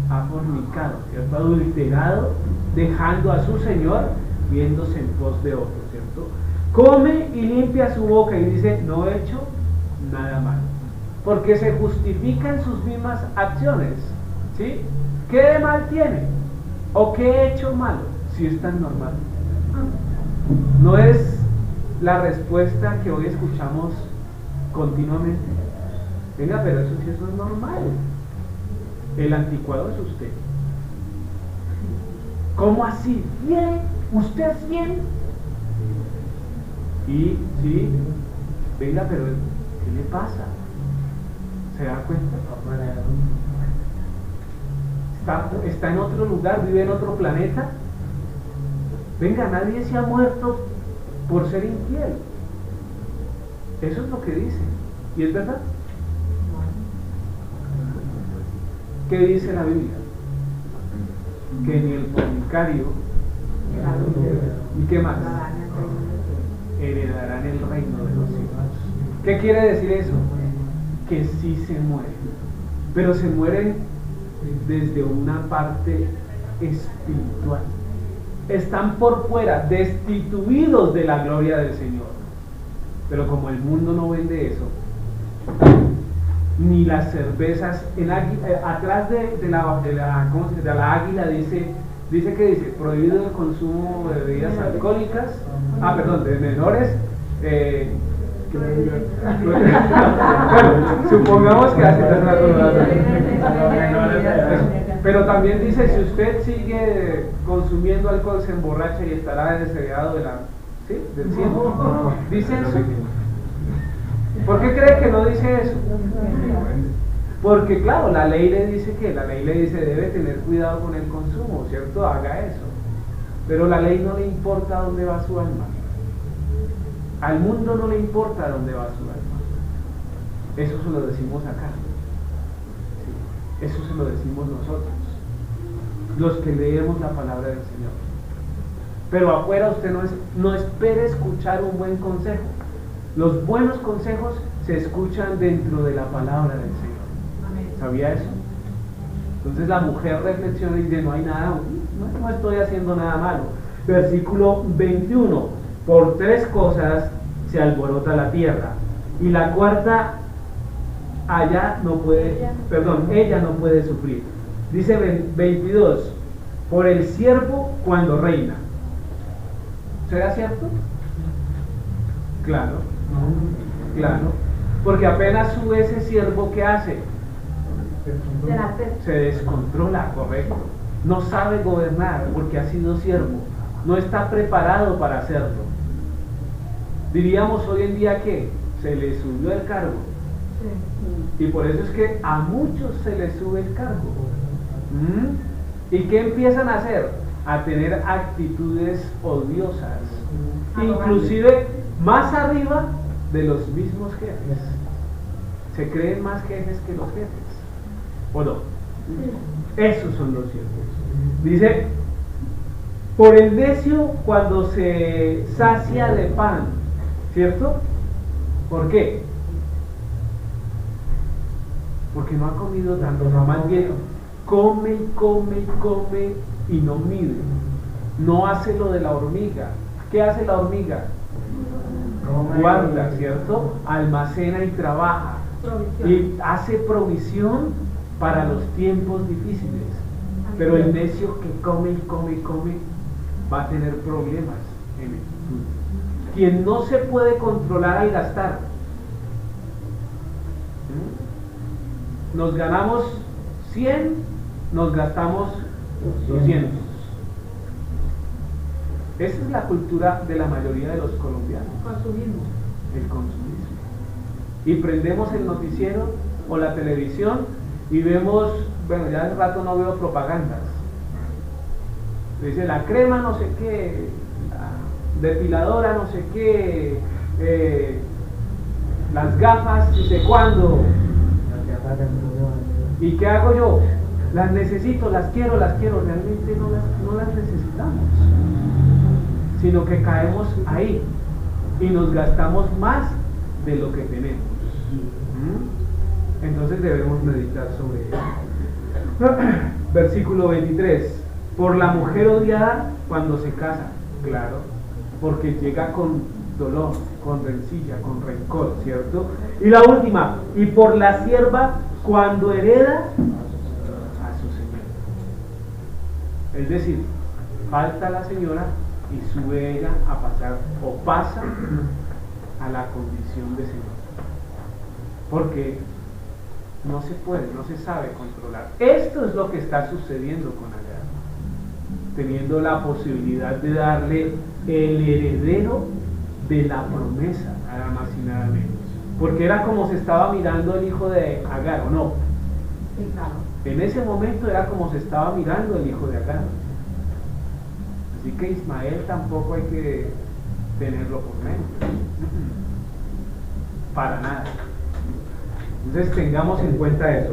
ha fornicado, ¿cierto? Adulterado, dejando a su Señor, viéndose en pos de otro, ¿cierto? Come y limpia su boca y dice, no he hecho nada malo, porque se justifica en sus mismas acciones, ¿sí? ¿Qué de mal tiene? ¿O qué he hecho malo? Si es tan normal. No es la respuesta que hoy escuchamos continuamente. Venga, pero eso sí, eso es normal. El anticuado es usted. ¿Cómo así? ¿Bien? ¿Usted es bien? Y sí, venga, pero ¿qué le pasa? ¿Se da cuenta? Está en otro lugar, vive en otro planeta. Venga, nadie se ha muerto por ser infiel. Eso es lo que dice. ¿Y es verdad? ¿Qué dice la Biblia? Que ni el fornicario, ¿y qué más? Heredarán el reino de los cielos. ¿Qué quiere decir eso? Que sí se mueren, pero se mueren desde una parte espiritual. Están por fuera, destituidos de la gloria del Señor. Pero como el mundo no vende eso, ni las cervezas, atrás de la águila dice que dice prohibido el consumo de bebidas alcohólicas, de menores, bueno, supongamos que hace pero también dice, si usted sigue consumiendo alcohol se emborracha y estará desheredado del cielo. Dice eso. ¿Por qué cree que no dice eso? Porque claro, la ley le dice debe tener cuidado con el consumo, ¿cierto? Haga eso. Pero la ley no le importa dónde va su alma. Al mundo no le importa dónde va su alma. Eso se lo decimos acá. Sí, eso se lo decimos nosotros, los que leemos la palabra del Señor. Pero afuera usted no espere escuchar un buen consejo. Los buenos consejos se escuchan dentro de la palabra del Señor. ¿Sabía eso? Entonces la mujer reflexiona y dice, no hay nada, no estoy haciendo nada malo. Versículo 21, por 3 cosas se alborota la tierra, y la cuarta ella no puede sufrir. Dice 22, por el siervo cuando reina. ¿Será cierto? Claro, porque apenas sube ese siervo, ¿qué hace? Se descontrola, correcto. No sabe gobernar porque ha sido siervo, no está preparado para hacerlo. Diríamos hoy en día que se le subió el cargo, y por eso es que a muchos se les sube el cargo. ¿Y qué empiezan a hacer? A tener actitudes odiosas, inclusive más arriba de los mismos jefes. Se creen más jefes que los jefes, ¿o no? Esos son los siervos. Dice, por el necio cuando se sacia de pan, ¿cierto? ¿Por qué? Porque no ha comido tanto, no mantiene, come y come y come y no mide. No hace lo de la hormiga. ¿Qué hace la hormiga? Guarda, ¿cierto? Almacena y trabaja. Y hace provisión para los tiempos difíciles. Pero el necio que come y come y come va a tener problemas en el futuro. Quien no se puede controlar al gastar. Nos ganamos 100, nos gastamos 200. Esa es la cultura de la mayoría de los colombianos. El consumismo. Y prendemos el noticiero o la televisión y vemos, bueno, ya hace rato no veo propagandas. Dice la crema no sé qué, la depiladora no sé qué, las gafas no sé cuándo. ¿Y qué hago yo? las necesito, las quiero, realmente no las necesitamos, sino que caemos ahí y nos gastamos más de lo que tenemos. Entonces debemos meditar sobre eso. Versículo 23. Por la mujer odiada cuando se casa, claro, porque llega con dolor, con rencilla, con rencor, ¿cierto? Y la última, y por la sierva cuando hereda a su señor. Es decir, falta la señora y sube ella a pasar o pasa a la condición de señor, porque no se puede, no se sabe controlar. Esto es lo que está sucediendo con Agar, teniendo la posibilidad de darle el heredero de la promesa, nada más y nada menos, porque era como se estaba mirando el hijo de Agar, ¿o no? Sí, claro. En ese momento era como se estaba mirando el hijo de Agar. Así que Ismael tampoco hay que tenerlo por menos, para nada. Entonces tengamos en cuenta eso.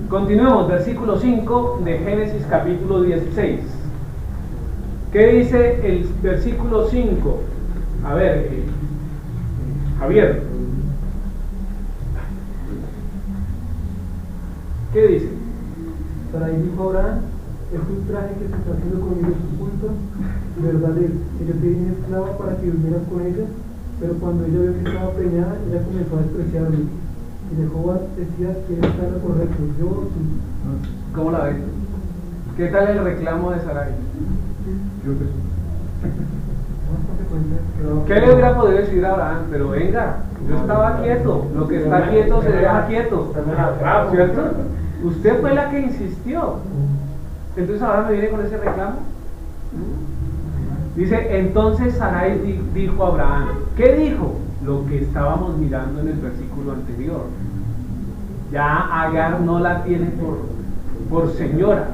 Continuemos, versículo 5 de Génesis capítulo 16. ¿Qué dice el versículo 5? A ver, Javier, ¿qué dice? Sarai dijo a Abraham: es un traje que se está haciendo conmigo su culto, verdad es que yo te di mi esclava para que durmieras con ella, pero cuando ella vio que estaba preñada, ella comenzó a despreciarme. Y Jehová decía: ¿quién está en lo correcto, yo o tú? ¿Cómo la ves? ¿Qué tal el reclamo de Sarai? ¿Qué le hubiera podido decir a Abraham? Pero venga, yo estaba quieto, lo que está quieto se deja quieto, ¿cierto? Usted fue la que insistió. Entonces ahora me viene con ese reclamo. Dice, entonces Sarai dijo a Abraham, ¿qué dijo? Lo que estábamos mirando en el versículo anterior. Ya Agar no la tiene por señora.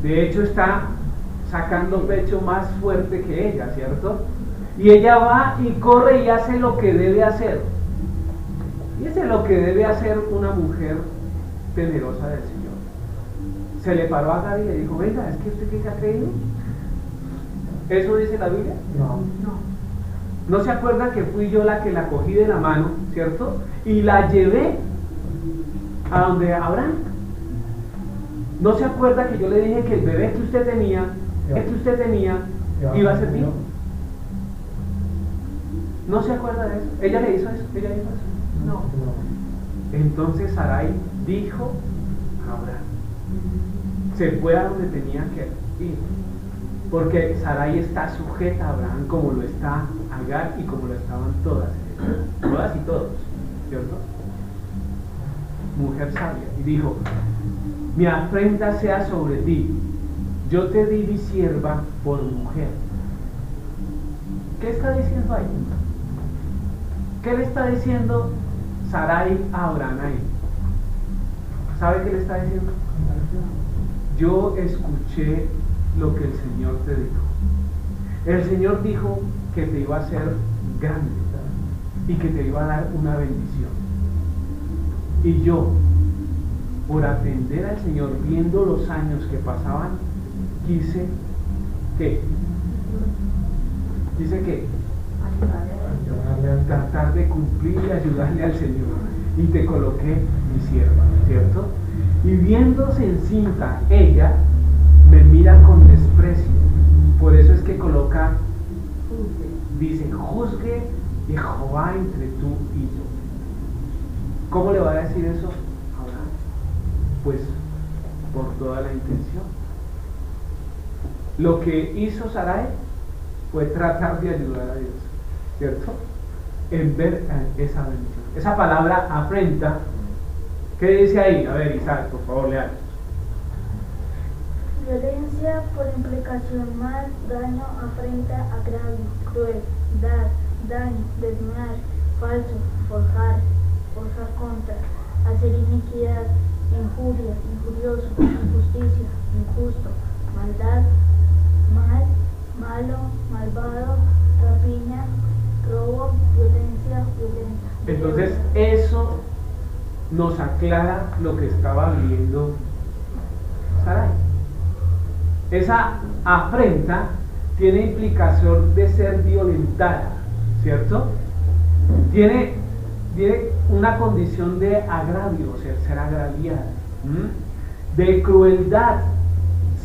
De hecho está sacando pecho más fuerte que ella, ¿cierto? Y ella va y corre y hace lo que debe hacer. Y eso es lo que debe hacer una mujer temerosa del Señor. Se le paró a Agar y le dijo, venga, ¿es que usted qué ha creído? ¿Eso dice la Biblia? No. ¿No se acuerda que fui yo la que la cogí de la mano, ¿cierto? Y la llevé a donde Abraham. ¿No se acuerda que yo le dije que el bebé que usted tenía iba a ser mío? ¿No se acuerda de eso? ¿Ella le hizo eso? No. Entonces Sarai dijo a Abraham, se fue a donde tenía que ir, porque Sarai está sujeta a Abraham como lo está Agar y como lo estaban todas y todos, ¿cierto? Mujer sabia. Y dijo, mi afrenta sea sobre ti, yo te di mi sierva por mujer. ¿Qué está diciendo ahí? ¿Qué le está diciendo Sarai a Abraham ahí? ¿Sabe qué le está diciendo? Yo escuché lo que el Señor te dijo. El Señor dijo que te iba a hacer grande y que te iba a dar una bendición. Y yo, por atender al Señor, viendo los años que pasaban, quise ¿qué? Tratar de cumplir y ayudarle al Señor. Y te coloqué mi sierva, ¿cierto? Y viéndose encinta ella, me mira con desprecio. Por eso es que coloca, dice, juzgue Jehová entre tú y yo. ¿Cómo le va a decir eso a Abraham? Pues por toda la intención. Lo que hizo Sarai fue tratar de ayudar a Dios, ¿cierto? En ver esa bendición. Esa palabra afrenta, ¿qué dice ahí? A ver, Isaac, por favor, lean. Violencia por implicación, mal, daño, afrenta, agravio, crueldad, daño, desnudar, falso, forjar contra, hacer iniquidad, injuria, injurioso, injusticia, injusto, maldad, malo, malvado, rapiña, robo, violencia, violenta. Entonces eso nos aclara lo que estaba viviendo Sarai. Esa afrenta tiene implicación de ser violentada, ¿cierto? Tiene una condición de agravio, o sea, ser agraviada, de crueldad,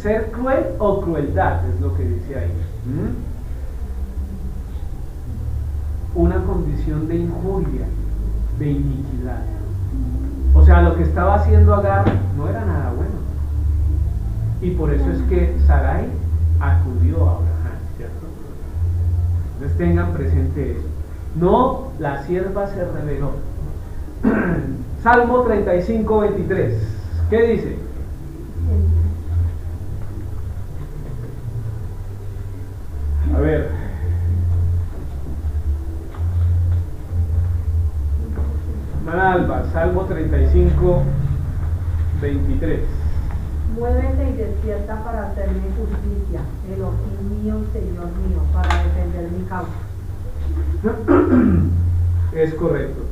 ser cruel o crueldad, es lo que dice ahí. Una condición de injuria, de iniquidad. O sea, lo que estaba haciendo Agar no era nada bueno. Y por eso es que Sarai acudió a Abraham, ¿cierto? Entonces tengan presente eso. No, la sierva se rebeló. Salmo 35, 23. ¿Qué dice? A ver. Hermana Alba, Salmo 35, 23. Muévete y despierta para hacerme justicia, Elohim mío y Señor mío, para defender mi causa. Es correcto.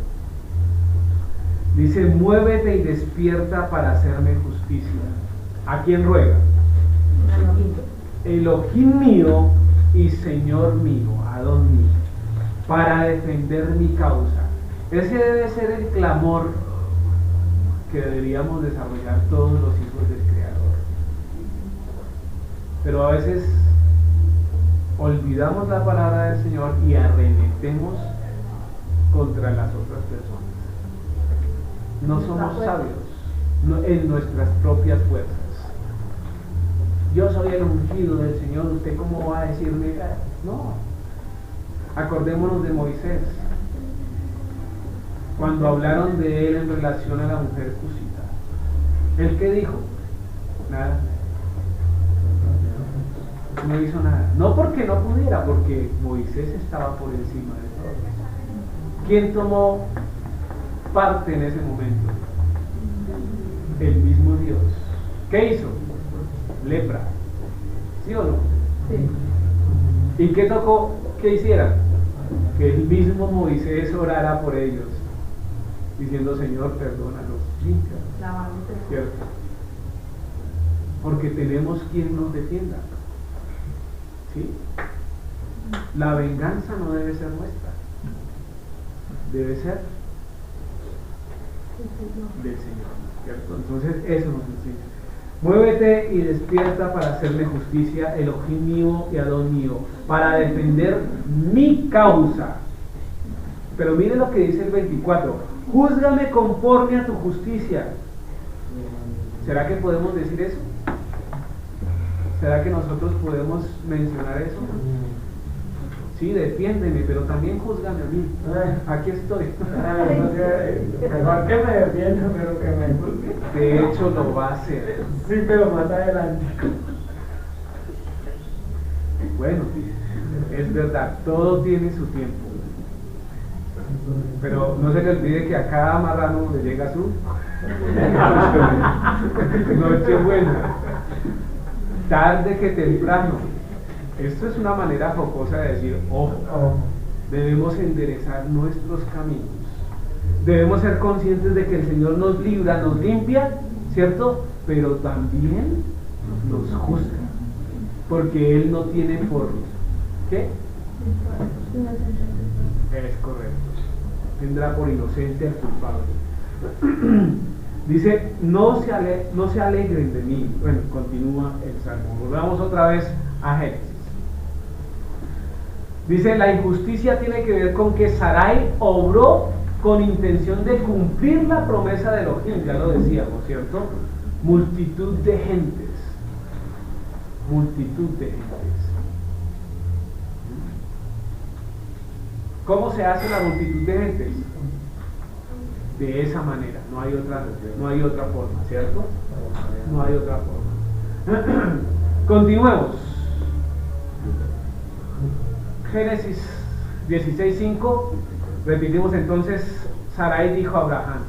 Dice, muévete y despierta para hacerme justicia. ¿A quién ruega? Elohim mío y Señor mío, Adón mío, para defender mi causa. Ese debe ser el clamor que deberíamos desarrollar todos los hijos del Creador. Pero a veces olvidamos la palabra del Señor y arremetemos contra las otras personas. No somos sabios en nuestras propias fuerzas. Yo soy el ungido del Señor, ¿usted cómo va a decirme? No. Acordémonos de Moisés, cuando hablaron de él en relación a la mujer cusita. ¿Él qué dijo? Nada. No hizo nada. No porque no pudiera, porque Moisés estaba por encima de todo. ¿Quién tomó parte en ese momento? El mismo Dios. ¿Qué hizo? Lepra. ¿Sí o no? Sí. ¿Y qué tocó que hiciera? Que el mismo Moisés orara por ellos, diciendo, Señor, perdónalos, límpialos. ¿Cierto? Porque tenemos quien nos defienda. ¿Sí? La venganza no debe ser nuestra, debe ser del Señor, ¿cierto? Entonces eso nos enseña. Muévete y despierta para hacerme justicia, Elohim mío y Adón mío, para defender mi causa. Pero mire lo que dice el 24: júzgame conforme a tu justicia. ¿Será que podemos decir eso? ¿Será que nosotros podemos mencionar eso? Sí, defiéndeme, pero también júzgame a mí. Aquí estoy. Mejor que me defienda, pero que me juzgue. De hecho, lo va a hacer. Sí, pero más adelante. Bueno, es verdad, todo tiene su tiempo. Pero no se le olvide que a cada marrano le llega su noche buena. Tarde que temprano. Esto es una manera jocosa de decir, ojo, debemos enderezar nuestros caminos. Debemos ser conscientes de que el Señor nos libra, nos limpia, ¿cierto? Pero también nos juzga. Porque Él no tiene por... ¿qué? Es correcto. Tendrá por inocente al culpable. Dice, no se alegren de mí. Bueno, continúa el Salmo. Volvamos otra vez a Génesis. Dice, la injusticia tiene que ver con que Sarai obró con intención de cumplir la promesa de Elohim, ya lo decíamos, ¿cierto? Multitud de gentes. Multitud de gentes. ¿Cómo se hace la multitud de gentes? De esa manera, no hay otra forma, ¿cierto? No hay otra forma. Continuemos. Génesis 16:5, repetimos entonces, Sarai dijo a Abraham,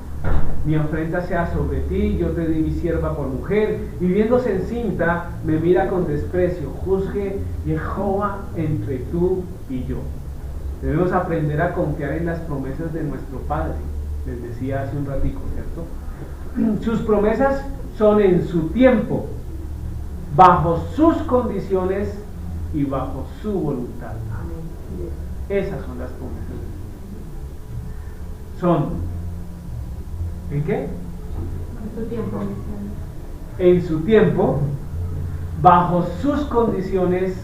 mi afrenta sea sobre ti, yo te di mi sierva por mujer, y viéndose encinta, me mira con desprecio, juzgue Jehová entre tú y yo. Debemos aprender a confiar en las promesas de nuestro Padre, les decía hace un ratico, ¿cierto? Sus promesas son en su tiempo, bajo sus condiciones y bajo su voluntad. Esas son las promesas. Son, ¿en qué? En su tiempo. En su tiempo, bajo sus condiciones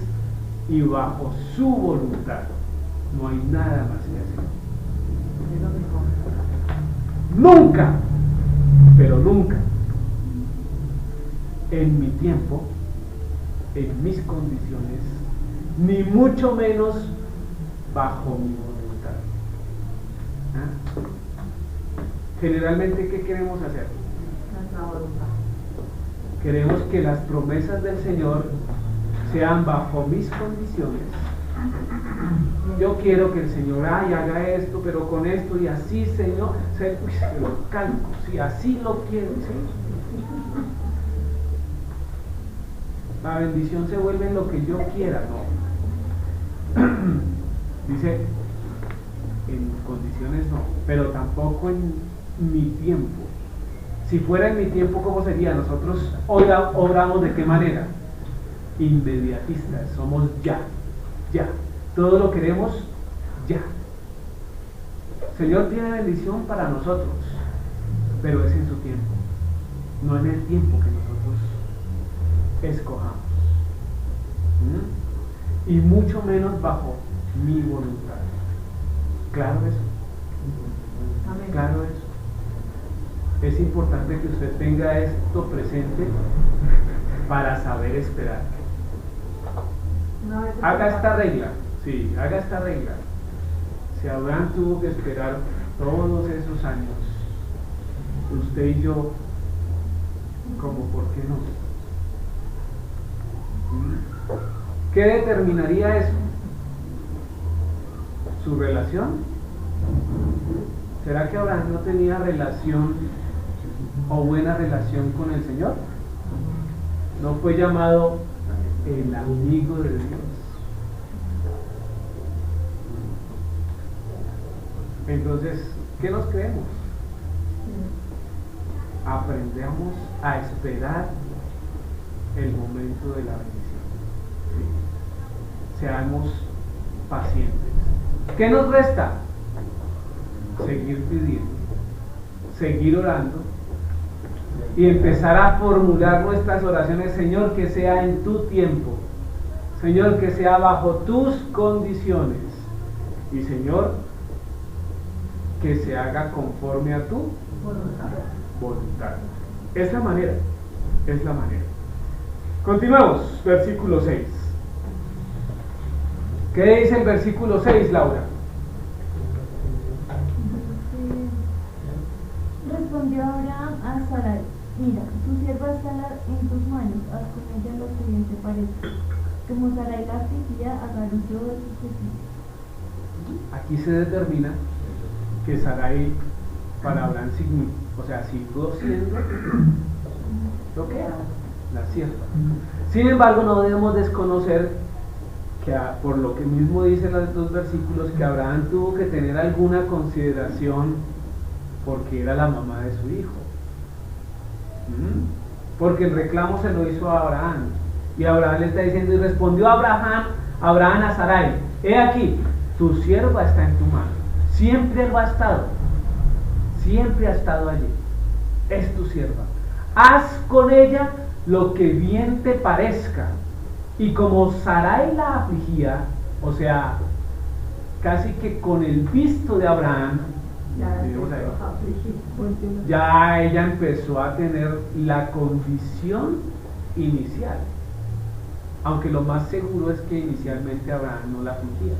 y bajo su voluntad. No hay nada más que hacer. Nunca, pero nunca, en mi tiempo, en mis condiciones, ni mucho menos bajo mi voluntad. ¿Ah? Generalmente, ¿qué queremos hacer? Nuestra voluntad. Queremos que las promesas del Señor sean bajo mis condiciones. Yo quiero que el Señor haga esto, pero con esto y así, Señor, se lo calco, si así lo quiero, ¿sí? La bendición se vuelve en lo que yo quiera, no. Dice, en condiciones no, pero tampoco en mi tiempo. Si fuera en mi tiempo, ¿cómo sería? Nosotros obramos ¿de qué manera? Inmediatistas, somos ya. Todo lo queremos ya. Señor tiene bendición para nosotros, pero es en su tiempo, no en el tiempo que nosotros escojamos. Y mucho menos bajo mi voluntad. ¿Claro eso? Amén. Claro eso. Es importante que usted tenga esto presente para saber esperar. Haga esta regla. Sí, haga esta regla. Si Abraham tuvo que esperar todos esos años, usted y yo, ¿cómo por qué no? ¿Qué determinaría eso? ¿Su relación? ¿Será que Abraham no tenía relación o buena relación con el Señor? ¿No fue llamado el amigo de Dios? Entonces, ¿qué nos creemos? Aprendamos a esperar el momento de la bendición. ¿Sí? Seamos pacientes. ¿Qué nos resta? Seguir pidiendo, seguir orando y empezar a formular nuestras oraciones. Señor, que sea en tu tiempo, Señor, que sea bajo tus condiciones, y Señor, que se haga conforme a tu voluntad. Es la manera. Continuamos, versículo 6. ¿Qué dice el versículo 6, Laura? Respondió Abraham a Sarai: mira, tu sierva está en tus manos, haz con ella lo que bien te parezca. Como Sarai la afligía, agarró yo de sus vestidos. Aquí se determina que Sarai para Abraham siguió siendo lo que era, la sierva. Sin embargo, no debemos desconocer que por lo que mismo dicen los dos versículos, que Abraham tuvo que tener alguna consideración porque era la mamá de su hijo. Porque el reclamo se lo hizo a Abraham, y Abraham le está diciendo: y respondió Abraham a Sarai: he aquí, tu sierva está en tu mano. Siempre lo ha estado, siempre ha estado allí. Es tu sierva. Haz con ella lo que bien te parezca. Y como Sarai la afligía, o sea, casi que con el visto de Abraham, ya ella empezó a tener la condición inicial, aunque lo más seguro es que inicialmente Abraham no la afligía,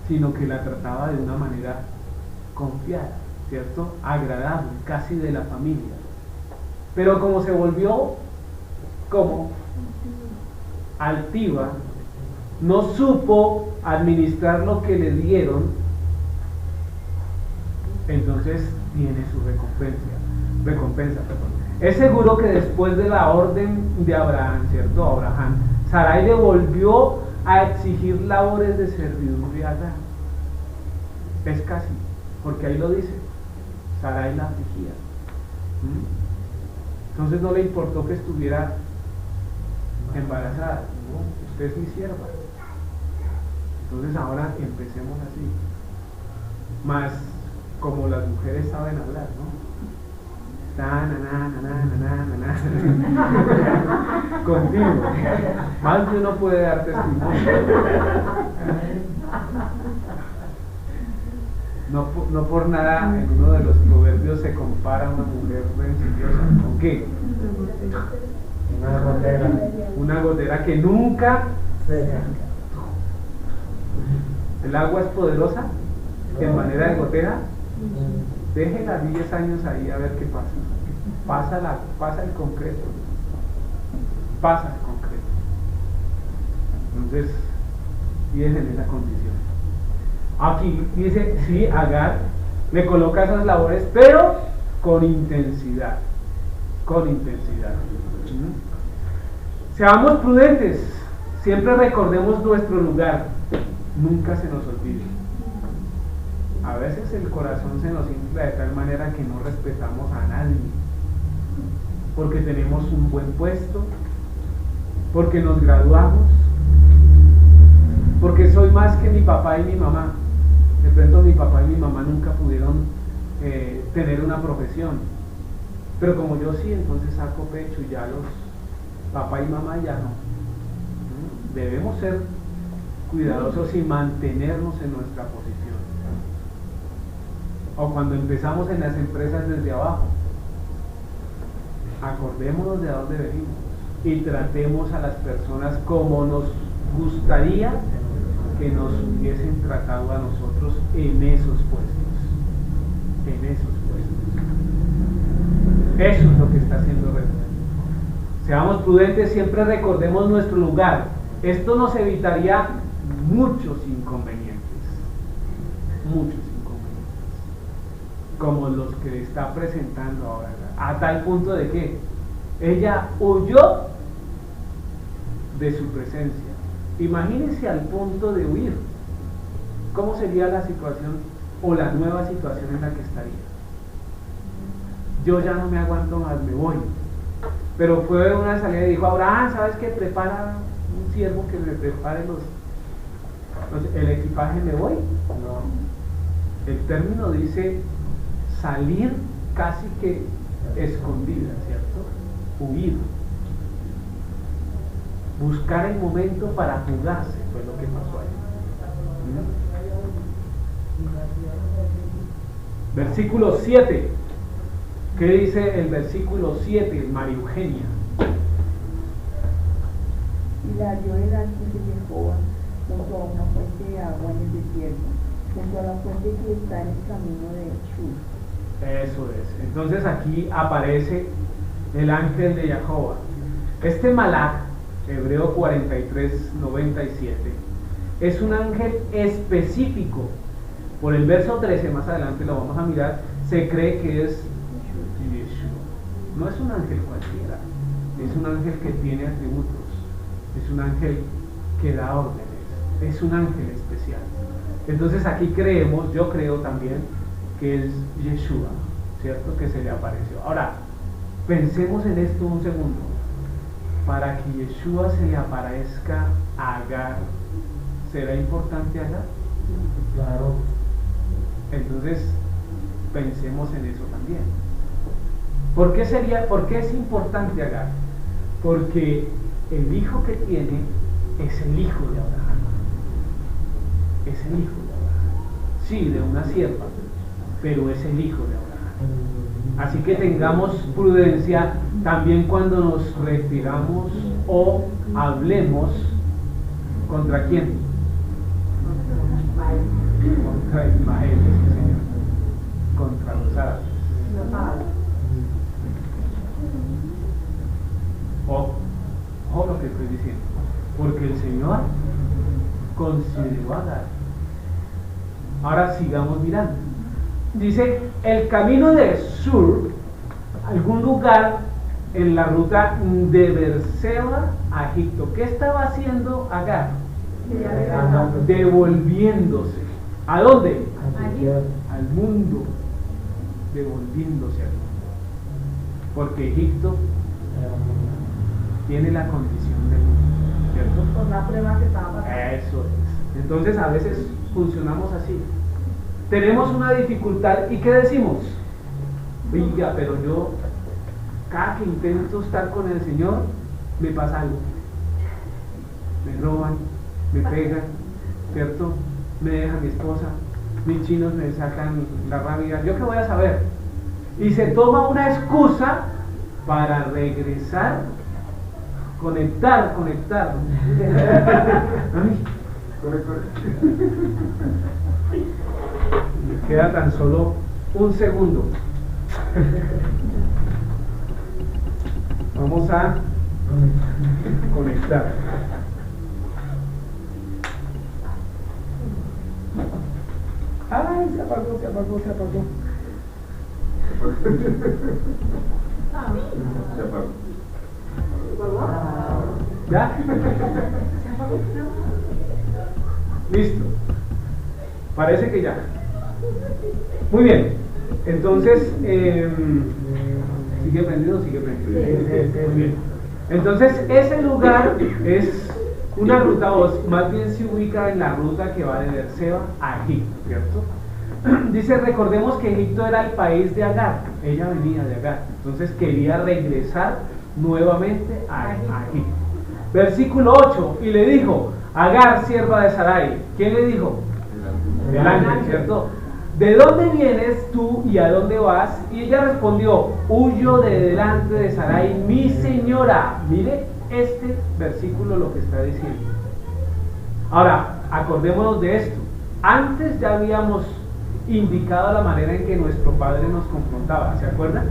sino que la trataba de una manera confiada, ¿cierto? Agradable, casi de la familia. Pero como se volvió como altiva, no supo administrar lo que le dieron, entonces tiene su recompensa. Es seguro que después de la orden de Abraham, ¿cierto? Abraham, Sarai le volvió a exigir labores de servidumbre a Abraham. Es casi, porque ahí lo dice, Sarai la afligía. Entonces no le importó que estuviera embarazada. No, usted es mi sierva. Entonces ahora empecemos así. Más como las mujeres saben hablar, ¿no? Contigo. Más de uno puede dar testimonio. No por nada en uno de los proverbios se compara a una mujer rencillosa. ¿Con qué? Una gotera. Una gotera que nunca Seca. El agua es poderosa en manera de gotera. Déjela 10 años ahí a ver qué pasa. Pasa el concreto. Pasa el concreto. Entonces, tienes en esa condición. Aquí dice, sí, Agar le coloca esas labores, pero con intensidad. Con intensidad. Seamos prudentes. Siempre recordemos nuestro lugar. Nunca se nos olvide. A veces el corazón se nos infla de tal manera que no respetamos a nadie, porque tenemos un buen puesto, porque nos graduamos, porque soy más que mi papá y mi mamá. De pronto mi papá y mi mamá nunca pudieron tener una profesión, pero como yo sí, entonces saco pecho y ya los papá y mamá ya no. Debemos ser cuidadosos y mantenernos en nuestra posición. O cuando empezamos en las empresas desde abajo, acordémonos de dónde venimos y tratemos a las personas como nos gustaría que nos hubiesen tratado a nosotros en esos puestos. En esos puestos. Eso es lo que está haciendo Rebeca. Seamos prudentes, siempre recordemos nuestro lugar. Esto nos evitaría muchos inconvenientes. Muchos inconvenientes. Como los que está presentando ahora, a tal punto de que ella huyó de su presencia. Imagínense al punto de huir. ¿Cómo sería la situación o la nueva situación en la que estaría? Yo ya no me aguanto más, me voy. Pero fue una salida y dijo, Abraham, ¿sabes qué? Prepara un siervo que me prepare el equipaje, me voy. No. El término dice salir casi que escondida, ¿cierto? Huir. Buscar el momento para fugarse fue lo que pasó ahí. Versículo 7. ¿Qué dice el versículo 7, María Eugenia? Y la halló el ángel de Jehová junto a una fuente de agua en el desierto, junto a la fuente que está en el camino de Shur. Eso es. Entonces aquí aparece el ángel de Jehová. Este Malach, Hebreo 43:97, es un ángel específico. Por el verso 13, más adelante lo vamos a mirar, se cree que es Yeshua. No es un ángel cualquiera, es un ángel que tiene atributos, es un ángel que da órdenes, es un ángel especial. Entonces aquí creemos, yo creo también, que es Yeshua, ¿cierto? Que se le apareció. Ahora, pensemos en esto un segundo. Para que Yeshua se le aparezca a Agar, ¿será importante Agar? Claro. Entonces, pensemos en eso también. ¿Por qué es importante Agar? Porque el hijo que tiene es el hijo de Abraham. Es el hijo de Abraham. Sí, de una sierva, pero es el hijo de Abraham. Así que tengamos prudencia también cuando nos retiramos o hablemos. ¿Contra quién? Contra Ismael, sí, señor. Contra los árabes. Ojo lo que estoy diciendo. Porque el Señor consideró a Agar. Ahora sigamos mirando. Dice, el camino de Shur, algún lugar en la ruta de Berseba a Egipto. ¿Qué estaba haciendo Agar? Devolviéndose. ¿A dónde? Al mundo. Devolviéndose al mundo. Porque Egipto tiene la condición de mujer, ¿cierto? Por la prueba que estaba pasando. Eso es. Entonces a veces funcionamos así. Tenemos una dificultad y ¿qué decimos? Oiga, pero yo cada que intento estar con el Señor me pasa algo. Me roban, me pegan, ¿cierto? Me deja mi esposa, mis chinos me sacan la rabia. ¿Yo qué voy a saber? Y se toma una excusa para regresar, conectar. Me queda tan solo un segundo. Vamos a conectar. Ay, se apagó. Se apagó. ¿Ya? Listo. Parece que ya. Muy bien. Entonces, ¿sigue prendido? Muy bien. Entonces, ese lugar es una ruta, o más bien se ubica en la ruta que va de Beerseba a Egipto, ¿cierto? Dice, recordemos que Egipto era el país de Agar, ella venía de Agar, entonces quería regresar nuevamente a Egipto. Versículo 8, y le dijo, Agar, sierva de Sarai, ¿quién le dijo? El ángel, ¿cierto? ¿De dónde vienes tú y a dónde vas? Y ella respondió, huyo de delante de Sarai, mi señora. Mire este versículo lo que está diciendo. Ahora, acordémonos de esto. Antes ya habíamos indicado la manera en que nuestro padre nos confrontaba, ¿se acuerdan?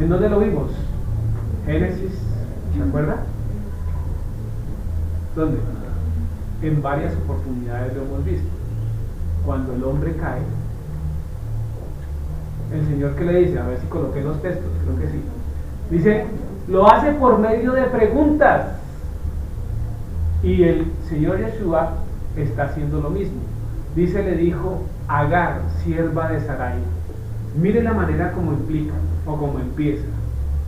¿En dónde lo vimos? Génesis, ¿se acuerdan? ¿Dónde? En varias oportunidades lo hemos visto. Cuando el hombre cae, el Señor, ¿qué le dice? A ver si coloqué los textos, creo que sí. Dice, lo hace por medio de preguntas. Y el Señor Yeshua está haciendo lo mismo. Dice, le dijo, Agar, sierva de Sarai. Mire la manera como implica, o como empieza.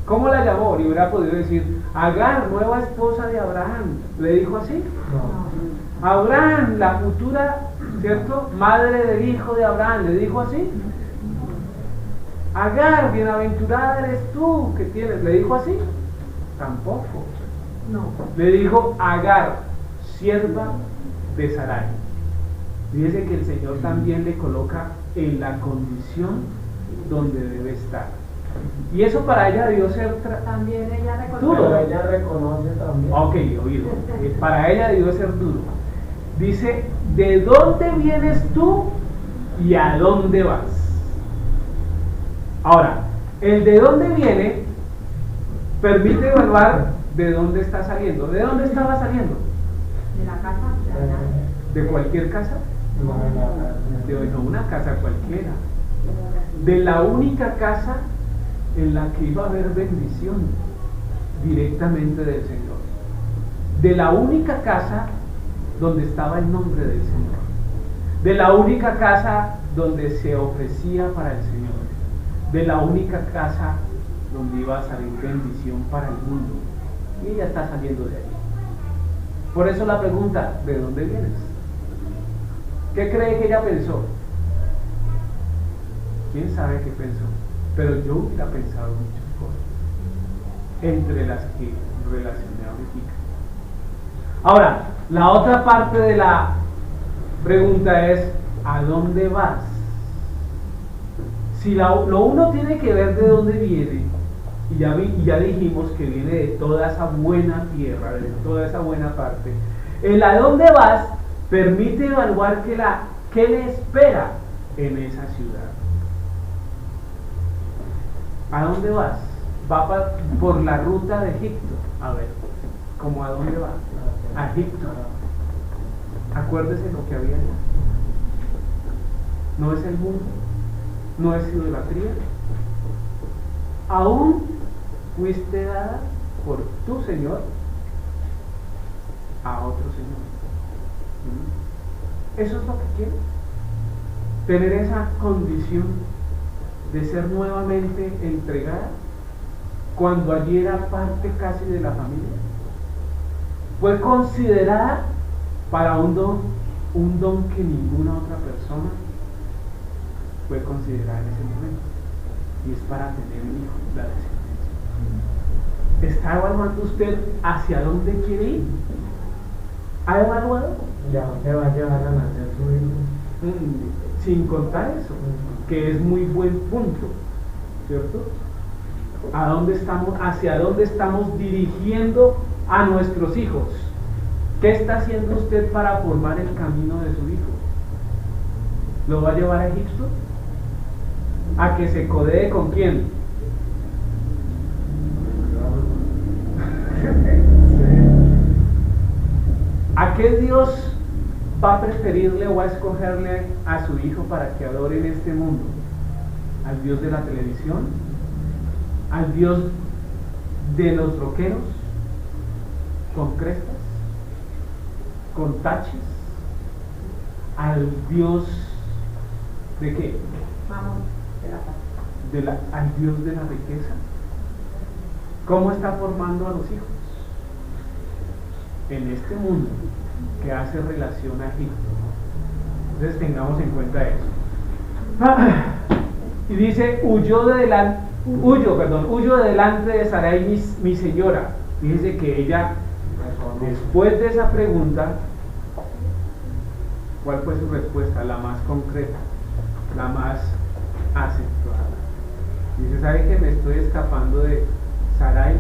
¿Cómo la llamó? Y hubiera podido decir, Agar, nueva esposa de Abraham. ¿Le dijo así? No. Abraham, la futura, ¿cierto? Madre del hijo de Abraham. ¿Le dijo así? Agar, bienaventurada eres tú que tienes. ¿Le dijo así? Tampoco. No. Le dijo Agar, sierva de Sarai. Fíjese que el Señor también le coloca en la condición donde debe estar. Y eso para ella debió ser también ella reconoce. duro. Pero ella reconoce también. Ok, oído. Para ella debió ser duro. Dice, ¿de dónde vienes tú y a dónde vas? Ahora, el de dónde viene permite evaluar de dónde está saliendo. ¿De dónde estaba saliendo? De la casa. De allá. ¿De cualquier casa? No, una casa cualquiera. De la única casa en la que iba a haber bendición directamente del Señor. De la única casa donde estaba el nombre del Señor. De la única casa donde se ofrecía para el Señor. De la única casa donde iba a salir bendición para el mundo. Y ella está saliendo de ahí. Por eso la pregunta, ¿de dónde vienes? ¿Qué cree que ella pensó? ¿Quién sabe qué pensó? Pero yo hubiera pensado muchas cosas, entre las que relacioné ahorita. Ahora, la otra parte de la pregunta es, ¿a dónde vas? Si lo uno tiene que ver de dónde viene, y ya dijimos que viene de toda esa buena tierra, de toda esa buena parte, el a dónde vas permite evaluar qué le espera en esa ciudad. ¿A dónde vas? Va por la ruta de Egipto. A ver, ¿cómo a dónde va? A Egipto. Acuérdese lo que había allá. No es el mundo, no es idolatría. Aún fuiste dada por tu Señor a otro Señor. Eso es lo que quiere. Tener esa condición de ser nuevamente entregada cuando allí era parte casi de la familia? Fue considerada para un don que ninguna otra persona fue considerada en ese momento, y es para tener un hijo, la descendencia. ¿Está evaluando usted hacia dónde quiere ir? ¿Ha evaluado? Ya te va a llevar a nacer su hijo. Sin contar eso, que es muy buen punto, ¿cierto? ¿Hacia dónde estamos dirigiendo a nuestros hijos? ¿Qué está haciendo usted para formar el camino de su hijo? ¿Lo va a llevar a Egipto? ¿A que se codee con quién? ¿A qué Dios va a preferirle o a escogerle a su hijo para que adore en este mundo? ¿Al Dios de la televisión? ¿Al Dios de los rockeros? ¿Con crestas? ¿Con taches? ¿Al Dios de qué? Vamos, de la paz. ¿Al Dios de la riqueza? ¿Cómo está formando a los hijos? En este mundo que hace relación a Egipto. Entonces tengamos en cuenta eso. Y dice, huyó de delante de Sarai mi señora. Fíjense que ella, después de esa pregunta, ¿cuál fue su respuesta? La más concreta, la más acentuada. Dice, ¿sabe que me estoy escapando de Sarai,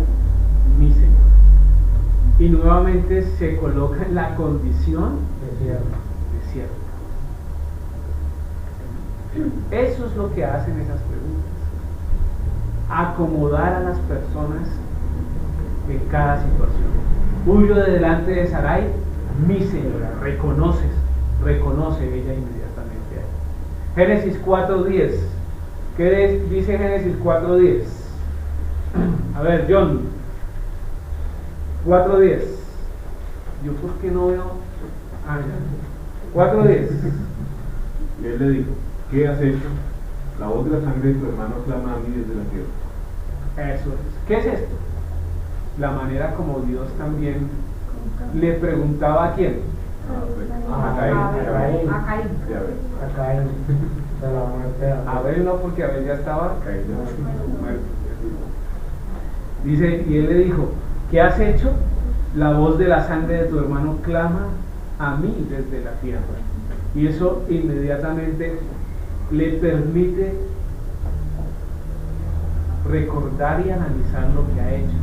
mi señora? Y nuevamente se coloca en la condición de sierva. Eso es lo que hacen esas preguntas. Acomodar a las personas en cada situación. Huyo de delante de Sarai, mi señora. Reconoce ella inmediatamente. Génesis 4:10. ¿Qué dice Génesis 4:10? A ver, John. 4:10. ¿Yo por qué no veo? 4:10. Y él le dijo, ¿qué has hecho? La voz de la sangre de tu hermano clama a mí desde la tierra. Eso es. ¿Qué es esto? La manera como Dios también le preguntaba a quién. A Caín. De la muerte. Abel no, porque Abel ya estaba muerto. Dice, y él le dijo, ¿qué has hecho? La voz de la sangre de tu hermano clama a mí desde la tierra. Y eso inmediatamente le permite recordar y analizar lo que ha hecho.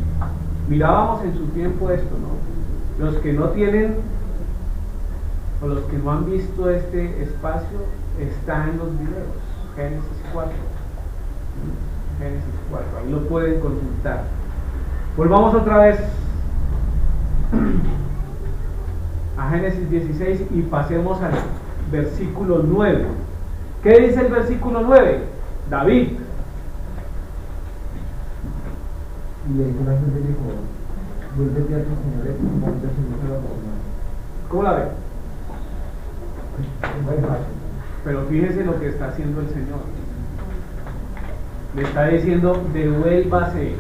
Mirábamos en su tiempo esto, ¿no? Los que no tienen o los que no han visto este espacio, está en los videos. Génesis 4. Génesis 4, ahí lo pueden consultar. Volvamos otra vez a Génesis 16 y pasemos al versículo 9. ¿Qué dice el versículo 9? David. Y el ángel le dijo, vuélvete a tu señor, monte Señor de la persona. ¿Cómo la ve? Pero fíjese lo que está haciendo el Señor. Le está diciendo, devuélvase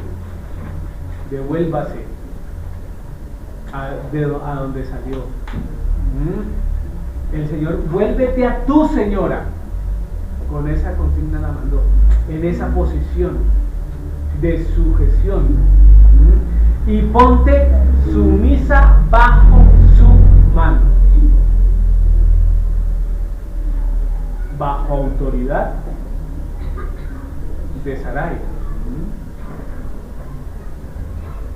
a donde salió. El Señor, vuélvete a tu señora. Con esa consigna la mandó, en esa posición de sujeción, y ponte sumisa bajo su mano, bajo autoridad de Sarai.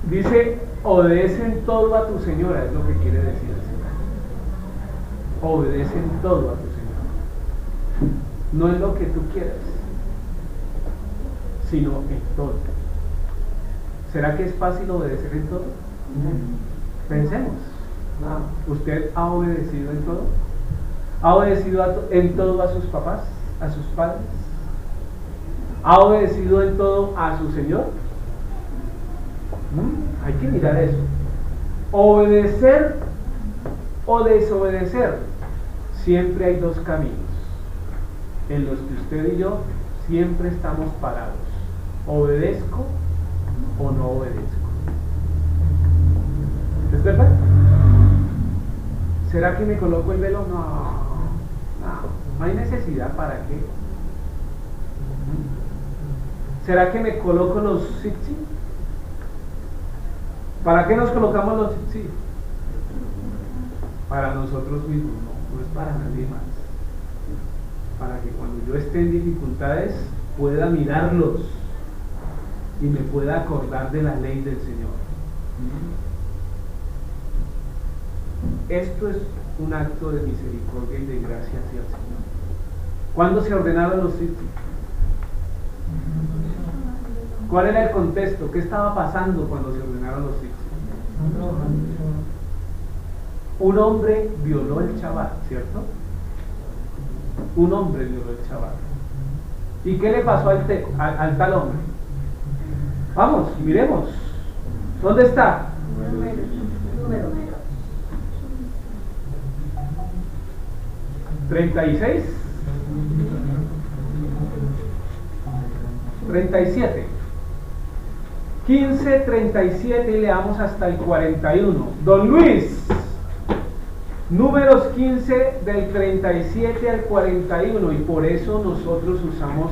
Dice, obedece en todo a tu señora, es lo que quiere decir el Señor. Obedece en todo a tu señora, no en lo que tú quieras, sino en todo. ¿Será que es fácil obedecer en todo? Pensemos. ¿Usted ha obedecido en todo? ¿Ha obedecido en todo a sus papás, a sus padres? ¿Ha obedecido en todo a su Señor? Hay que mirar eso. Obedecer o desobedecer, siempre hay dos caminos en los que usted y yo siempre estamos parados. Obedezco o no obedezco? ¿Es verdad? ¿Será que me coloco el velo? No hay necesidad, ¿para qué? ¿Será que me coloco los tzitzit? ¿Para qué nos colocamos los tzitzit? Para nosotros mismos, no es para nadie más. Para que cuando yo esté en dificultades pueda mirarlos y me pueda acordar de la ley del Señor. Esto es un acto de misericordia y de gracia hacia el Señor. ¿Cuándo se ordenaron los tzitzit? ¿Cuál era el contexto? ¿Qué estaba pasando cuando se ordenaron los tzitzit? Un hombre violó el Shabbat, ¿cierto? Un hombre violó el Shabbat. ¿Y qué le pasó al tal hombre? Vamos, miremos. ¿Dónde está? Número. 36. 37. 15, 37 y leamos hasta el 41. Don Luis, números 15 del 37 al 41, y por eso nosotros usamos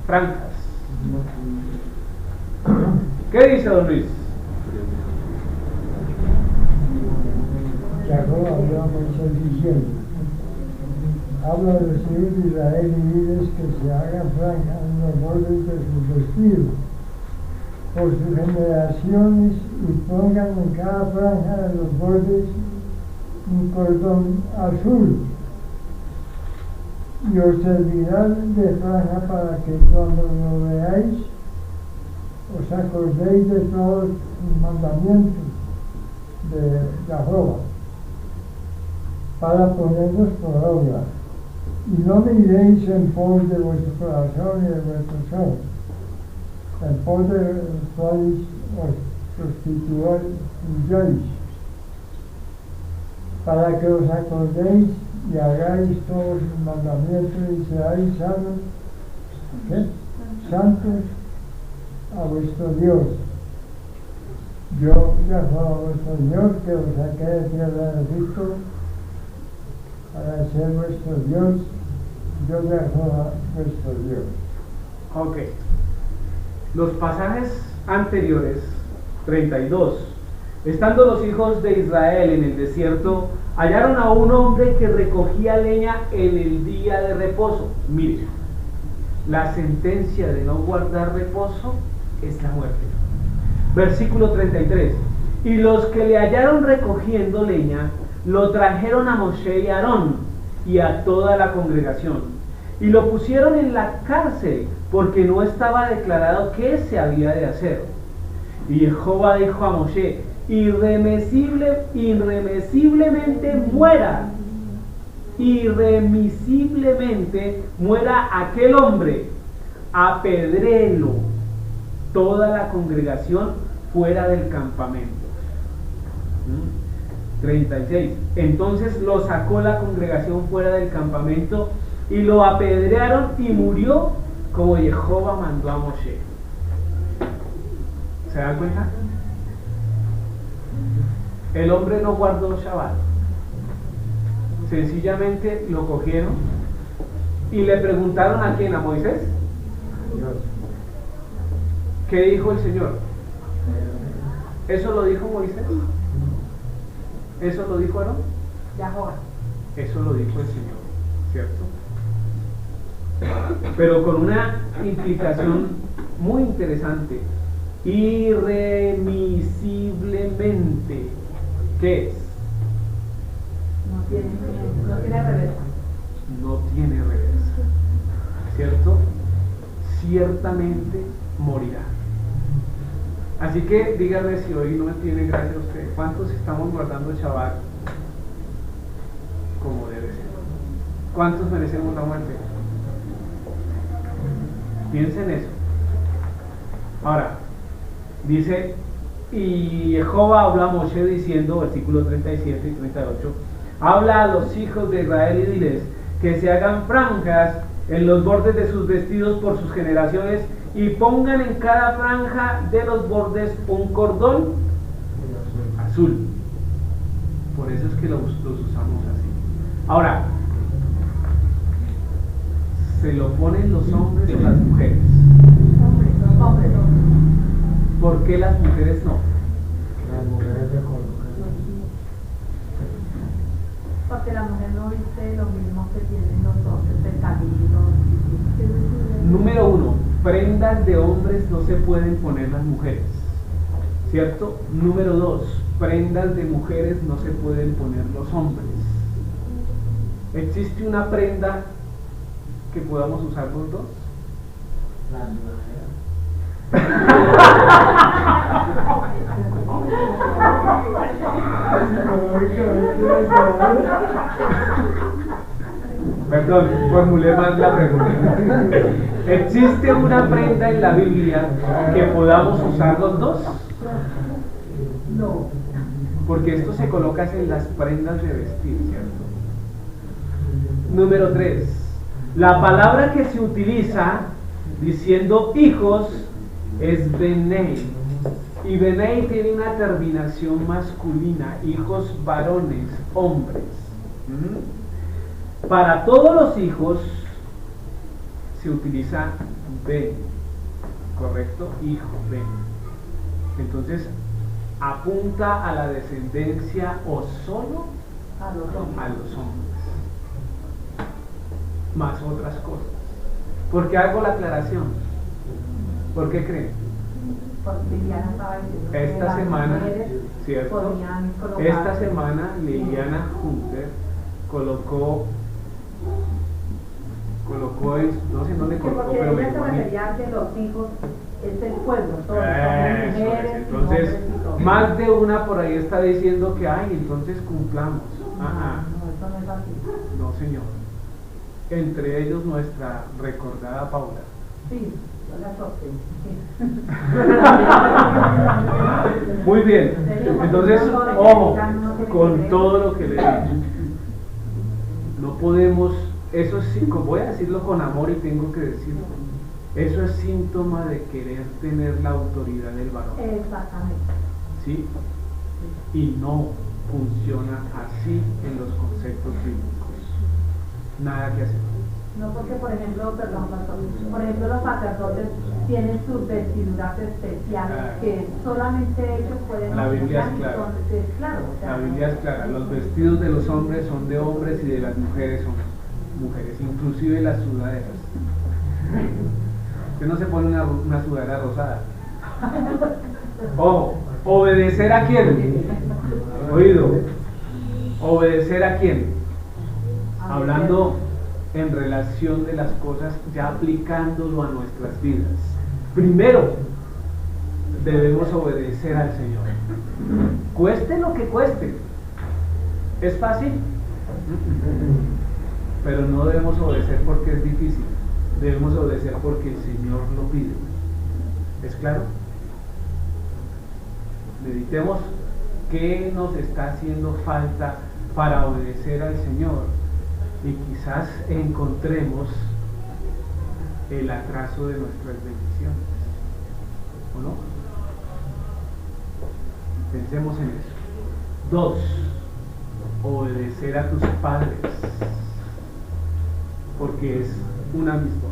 francas. ¿Qué dice don Luis? Jacob habló a Moisés diciendo: habla de los hijos de Israel y diles que se hagan franjas en los bordes de sus vestidos por sus generaciones, y pongan en cada franja de los bordes un cordón azul, y os servirán de franja para que cuando lo veáis os acordéis de todos los mandamientos de Jehová, para ponerlos por obra. Y no miréis en pos de vuestro corazón y de vuestros ojos, en pos de los cuales os prostituáis, para que os acordéis y hagáis todos sus mandamientos y seáis sanos, santos a vuestro Dios. Yo, Jehová vuestro Dios, que os saqué de tierra de Egipto, para ser vuestro Dios. Yo, Jehová vuestro Dios. Ok. Los pasajes anteriores, 32. Estando los hijos de Israel en el desierto, hallaron a un hombre que recogía leña en el día de reposo. Mire, la sentencia de no guardar reposo es la muerte. Versículo 33. Y los que le hallaron recogiendo leña, lo trajeron a Moshe y a Aarón y a toda la congregación, y lo pusieron en la cárcel, porque no estaba declarado qué se había de hacer. Y Jehová dijo a Moshe: irremisiblemente muera aquel hombre, apedréelo toda la congregación fuera del campamento. 36. Entonces lo sacó la congregación fuera del campamento y lo apedrearon, y murió como Jehová mandó a Moshe. ¿Se dan cuenta? El hombre no guardó Shabbat, sencillamente lo cogieron y le preguntaron ¿a quién? ¿A Moisés? ¿Qué dijo el Señor? ¿Eso lo dijo Moisés? ¿Eso lo dijo Aarón? Eso lo dijo el Señor, ¿cierto? Pero con una implicación muy interesante. Irremisiblemente. ¿Qué es? No tiene reversa. No tiene reversa, ¿cierto? Ciertamente morirá. Así que dígame si hoy no me tiene gracia a usted. ¿Cuántos estamos guardando el Shabbat como debe ser? ¿Cuántos merecemos la muerte? Piensen en eso. Ahora, dice: y Jehová habló a Moshe diciendo, versículos 37 y 38, habla a los hijos de Israel y diles que se hagan franjas en los bordes de sus vestidos por sus generaciones, y pongan en cada franja de los bordes un cordón azul. Por eso es que los usamos así. Ahora, ¿se lo ponen los hombres o las mujeres? Los hombres. ¿Por qué las mujeres no? Las mujeres se colocan. Porque la mujer no viste lo mismo que tienen los hombres, el camino. Número 1, prendas de hombres no se pueden poner las mujeres, ¿cierto? Número 2, prendas de mujeres no se pueden poner los hombres. ¿Existe una prenda que podamos usar los dos? Las mujeres. Perdón, formulé mal la pregunta. ¿Existe una prenda en la Biblia que podamos usar los dos? No. Porque esto se coloca en las prendas de vestir, ¿cierto? Número 3. La palabra que se utiliza diciendo hijos es benei. Y benei tiene una terminación masculina, hijos varones, hombres. Para todos los hijos se utiliza ben, ¿correcto? Hijo, ben. Entonces apunta a la descendencia o solo A los hombres. Más otras cosas. ¿Por qué hago la aclaración? ¿Por qué creen? Porque Liliana estaba diciendo que Esta las semana, mujeres ¿cierto? podían colocar- Esta semana Liliana Hunter colocó no sé dónde colocó, Porque pero me ella se dijo a mí. refería a que los hijos es el pueblo, todos, Eso hombres, es. mujeres, Entonces, hombres y todo. más de una por ahí está diciendo que, ay, entonces cumplamos. No, eso no es así. No, señor. Entre ellos nuestra recordada Paula. Sí, yo la sorprendí. Muy bien. Entonces, ojo con todo lo que le digo. No podemos, eso sí, voy a decirlo con amor y tengo que decirlo. Eso es síntoma de querer tener la autoridad del varón. Exactamente. ¿Sí? Y no funciona así en los conceptos bíblicos. Nada que hacer. No porque, por ejemplo, perdón, pastor, por ejemplo, los sacerdotes tienen sus vestiduras especiales que solamente ellos pueden La Biblia es utilizar y clara. son- es claro, o sea, La Biblia es clara. Los vestidos de los hombres son de hombres y de las mujeres son mujeres, inclusive las sudaderas. Usted no se pone una sudadera rosada. Ojo, ¿obedecer a quién? Oído. ¿Obedecer a quién? Hablando en relación de las cosas, ya aplicándolo a nuestras vidas. Primero, debemos obedecer al Señor. Cueste lo que cueste. ¿Es fácil? Pero no debemos obedecer porque es difícil. Debemos obedecer porque el Señor lo pide. ¿Es claro? Meditemos qué nos está haciendo falta para obedecer al Señor y quizás encontremos el atraso de nuestras bendiciones. ¿O no? Pensemos en eso. 2. Obedecer a tus padres. Porque es una misma,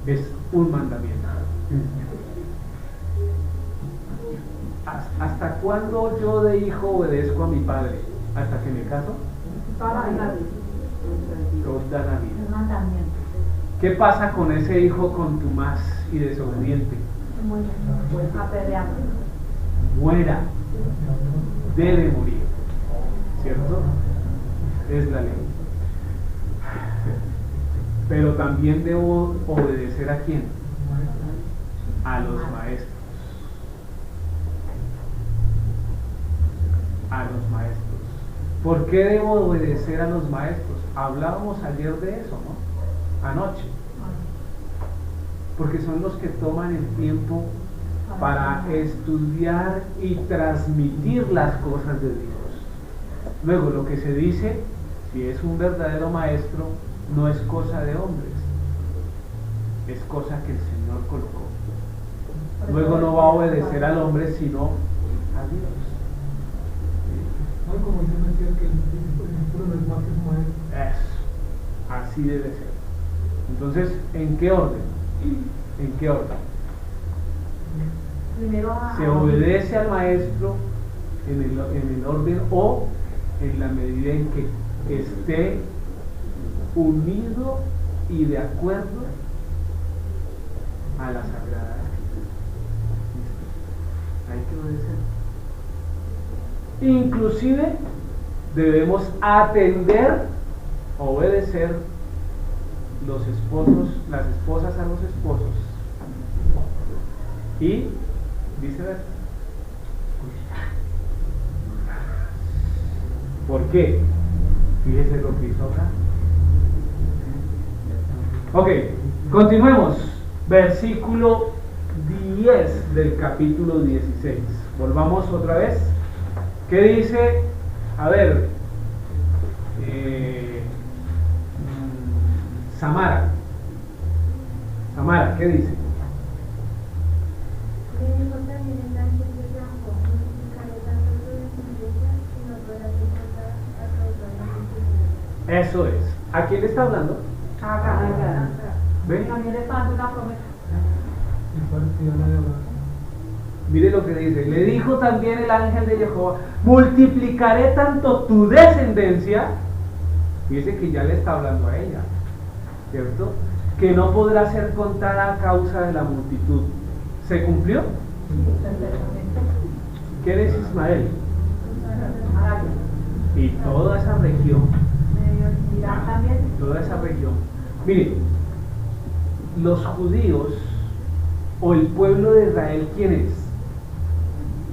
es un mandamiento. ¿Hasta cuándo yo de hijo obedezco a mi padre? ¿Hasta que me caso? toda la vida. Toda la vida. Un mandamiento. ¿Qué pasa con ese hijo contumaz y desobediente? Pues apedrearlo. Muera. Debe morir. ¿Cierto? Es la ley. Pero también debo obedecer a quién? A los maestros. A los maestros. ¿Por qué debo obedecer a los maestros? Hablábamos ayer de eso, ¿no? Anoche. Porque son los que toman el tiempo para estudiar y transmitir las cosas de Dios. Luego, lo que se dice, si es un verdadero maestro, no es cosa de hombres, es cosa que el Señor colocó. luego no va a obedecer al hombre sino a Dios. No, como dice Mesías, que el discípulo no es más que su maestro. Eso, así debe ser. Entonces, ¿en qué orden? ¿En qué orden? Primero Se obedece al maestro en el orden o en la medida en que esté unido y de acuerdo a la Sagrada Escritura. Hay que obedecer. Inclusive debemos atender, obedecer los esposos, las esposas a los esposos y viceversa. ¿Por qué? Fíjese lo que hizo acá. Ok, continuemos. Versículo 10 del capítulo 16. Volvamos otra vez. ¿Qué dice? A ver, Samara, ¿qué dice? Le dijo también el ángel de Jacob, multiplicaré tanto tu descendencia que no podrás encontrar a causa de la multitud. Eso es. ¿A quién le está hablando? Agar. ¿Ven? También le está dando una promesa. Y parecía la de Abraham. Mire lo que dice. Le dijo también el ángel de Jehová: multiplicaré tanto tu descendencia. Fíjese que ya le está hablando a ella, ¿cierto? Que no podrá ser contada a causa de la multitud. ¿Se cumplió? ¿Quién es Ismael? Y toda esa región. Toda esa región. Mire, los judíos o el pueblo de Israel, ¿quién es?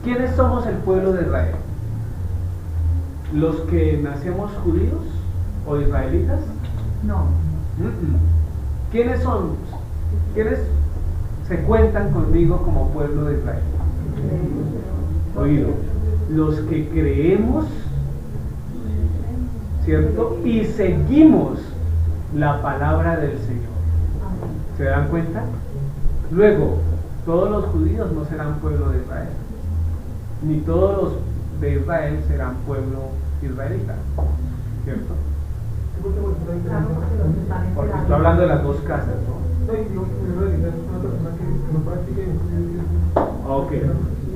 ¿Quiénes somos el pueblo de Israel? ¿Los que nacemos judíos o israelitas? No. ¿Quiénes son? ¿Quiénes se cuentan conmigo como pueblo de Israel? Oído, los que creemos, ¿cierto? Y seguimos la palabra del Señor. ¿Se dan cuenta? Luego, todos los judíos no serán pueblo de Israel, ni todos los de Israel serán pueblo israelita, ¿cierto? Porque estoy hablando de las dos casas, ¿no? No, y digo, primero dice, es una persona que no practique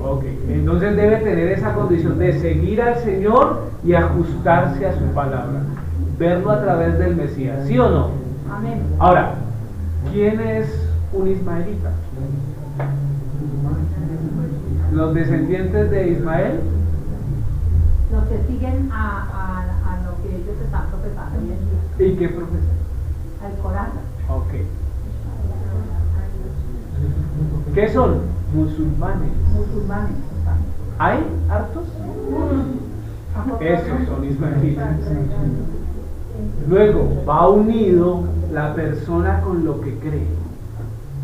Ok. Entonces debe tener esa condición de seguir al Señor y ajustarse a su palabra, verlo a través del Mesías, ¿sí o no? Amén. Ahora, ¿quién es un ismaelita? Los descendientes de Ismael. Los que siguen a lo que ellos están profesando hoy en día. ¿Y qué profesan? Al Corán. Ok. ¿Qué son? Musulmanes. Musulmanes. ¿Hay hartos? Esos son ismaelitas. Luego va unido la persona con lo que cree,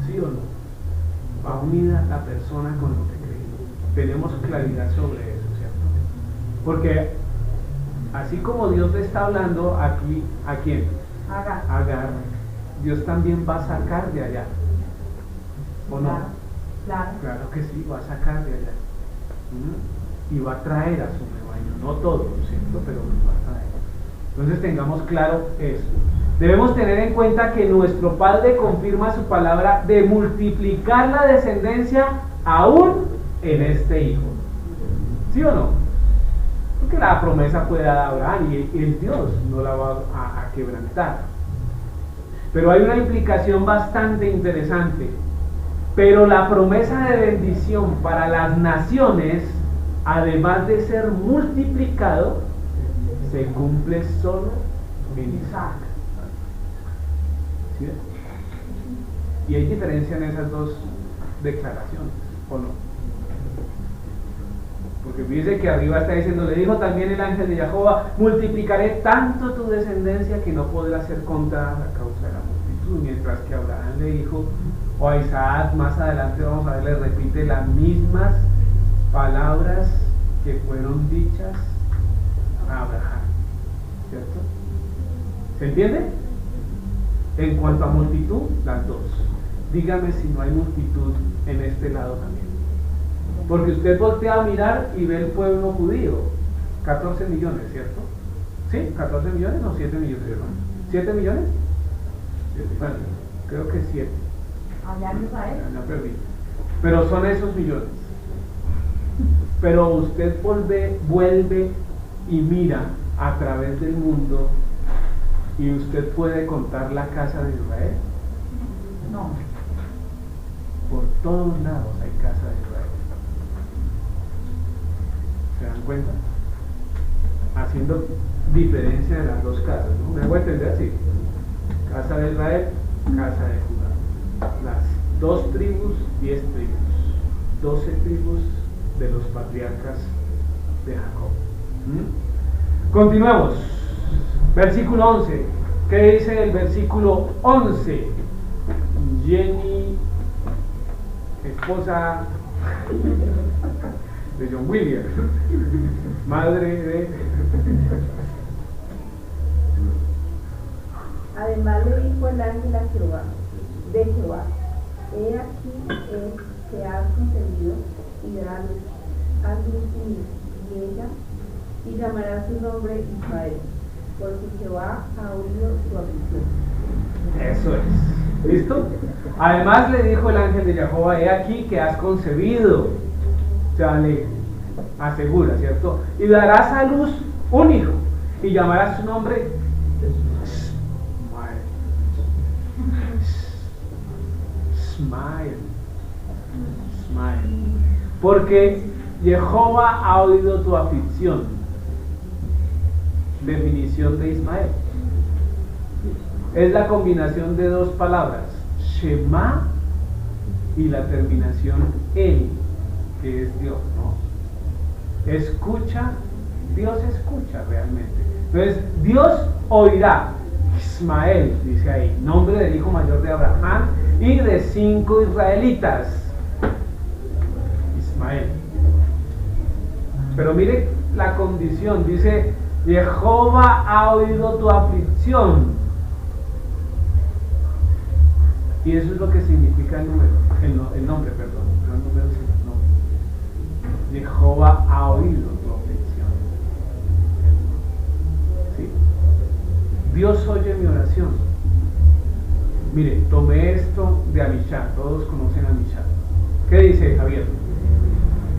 ¿sí o no? Va unida la persona con lo que cree. Tenemos claridad sobre eso, ¿cierto? Porque así como Dios le está hablando aquí, ¿a quién? Agar. Dios también va a sacar de allá, ¿o no? Claro que sí, va a sacar de allá. Y va a traer a su rebaño, no todo, ¿cierto? Pero nos va a traer. Entonces tengamos claro eso. Debemos tener en cuenta que nuestro Padre confirma su palabra de multiplicar la descendencia aún en este hijo. ¿Sí o no? Porque la promesa fue dada a Abraham y el Dios no la va a quebrantar. Pero hay una implicación bastante interesante. Pero la promesa de bendición para las naciones, además de ser multiplicado, se cumple solo en Isaac. ¿Sí? Y hay diferencia en esas dos declaraciones, ¿o no? Porque fíjese que arriba está diciendo: le dijo también el ángel de Jehová: multiplicaré tanto tu descendencia que no podrá ser contada a causa de la multitud. Mientras que Abraham le dijo, o a Isaac, más adelante vamos a ver, le repite las mismas palabras que fueron dichas a Abraham, ¿cierto? ¿Se entiende? En cuanto a multitud, las dos. dígame si no hay multitud en este lado también. Porque usted voltea a mirar y ve el pueblo judío, 14 millones, ¿cierto? ¿Sí? ¿14 millones o 7 millones, hermano? ¿7 millones? Bueno, creo que 7. Allá en Israel. Ya perdí. Pero son esos millones. Pero usted vuelve y mira a través del mundo y usted puede contar la casa de Israel. No. Por todos lados hay casa de Israel. ¿Se dan cuenta? Haciendo diferencia de las dos casas, ¿no? Me voy a entender así. Casa de Israel, casa de Judá. Las 2 tribus, 10 tribus. 12 tribus de los patriarcas de Jacob. Continuamos. Versículo 11. ¿Qué dice el versículo 11? Jenny, esposa de John Williams, madre de... Además le dijo el ángel a Jehová, de Jehová, he aquí que has concebido y darás a luz un hijo, y ella, y llamará su nombre Israel, porque Jehová ha oído su aflicción. Eso es. ¿Listo? Además le dijo el ángel de Jehová, he aquí que has concebido. O sea, le asegura, ¿cierto? Y darás a luz un hijo, y llamarás su nombre Ismael. Porque Jehová ha oído tu aflicción. Definición de Ismael. Es la combinación de 2 palabras, Shema y la terminación El, que es Dios, ¿no? Escucha, Dios escucha realmente. Entonces, Dios oirá. Ismael, dice ahí, nombre del hijo mayor de Abraham y de 5 israelitas. Ismael. Pero mire la condición, dice, Jehová ha oído tu aflicción. Y eso es lo que significa el nombre, perdón, no el número, sino el nombre. Jehová ha oído tu aflicción. ¿Sí? Dios oye mi oración. Mire, tomé esto de Amishad, todos conocen a Amishad. ¿Qué dice Javier?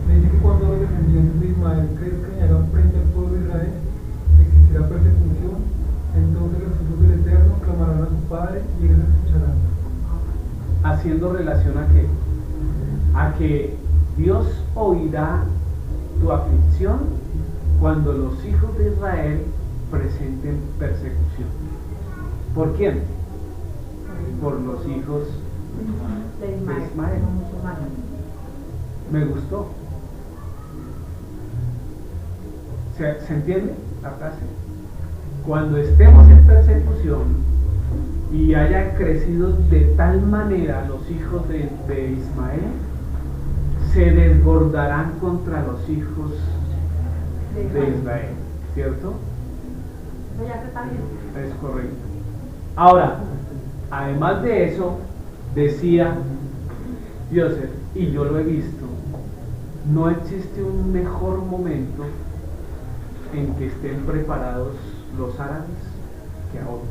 Me dice que cuando los descendientes de Ismael crezcan y hagan frente al pueblo de Israel, existirá persecución, entonces los hijos del Eterno clamarán a su Padre y ellos escucharán. Haciendo relación a qué? A que Dios oirá tu aflicción cuando los hijos de Israel presenten persecución. ¿Por quién? Por los hijos de Ismael. Me gustó. ¿Se entiende la frase? Cuando estemos en persecución y hayan crecido de tal manera los hijos de Ismael, se desbordarán contra los hijos de Israel, ¿cierto? Es correcto. Ahora, además de eso, decía Joseph, y yo lo he visto, no existe un mejor momento en que estén preparados los árabes que ahora.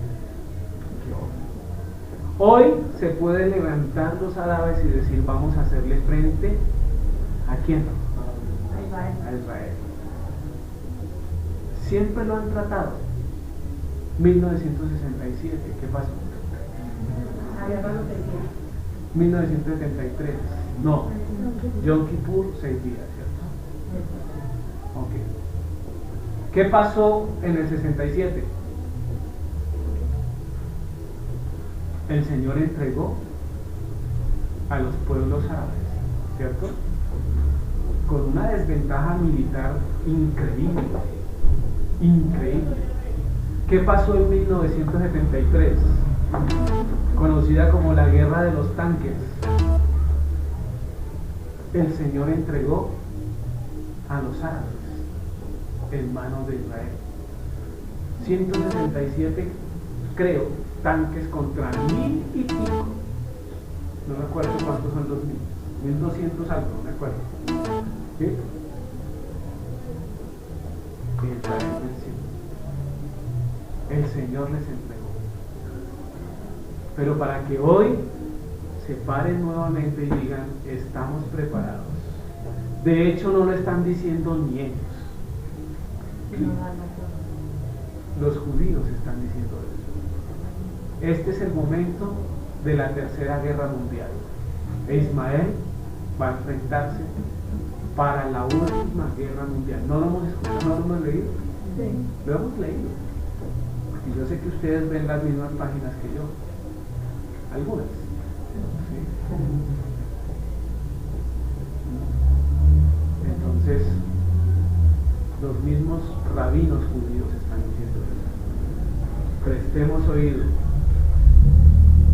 Hoy se puede levantar los árabes y decir, vamos a hacerle frente ¿a quién? A Israel. Siempre lo han tratado. 1967, ¿qué pasó? 1973, no, Yom Kippur, 6 días, ¿cierto? Ok. ¿Qué pasó en el 67? El Señor entregó a los pueblos árabes, ¿cierto? Con una desventaja militar increíble. ¿Qué pasó en 1973? Conocida como la Guerra de los Tanques. El Señor entregó a los árabes en manos de Israel. 167, creo, tanques contra 1000 y pico No me acuerdo cuántos son los 1200 algo, no me acuerdo. ¿Sí? Y el Señor les entregó. Pero para que hoy se paren nuevamente y digan, estamos preparados. De hecho, no lo están diciendo ni ellos. Los judíos están diciendo eso. Este es el momento de la tercera guerra mundial. E Ismael va a enfrentarse para la última guerra mundial. ¿No lo hemos escuchado? ¿No lo hemos leído? Sí. Lo hemos leído. Y yo sé que ustedes ven las mismas páginas que yo. Algunas. ¿Sí? Entonces, los mismos rabinos judíos están diciendo eso. Prestemos oído,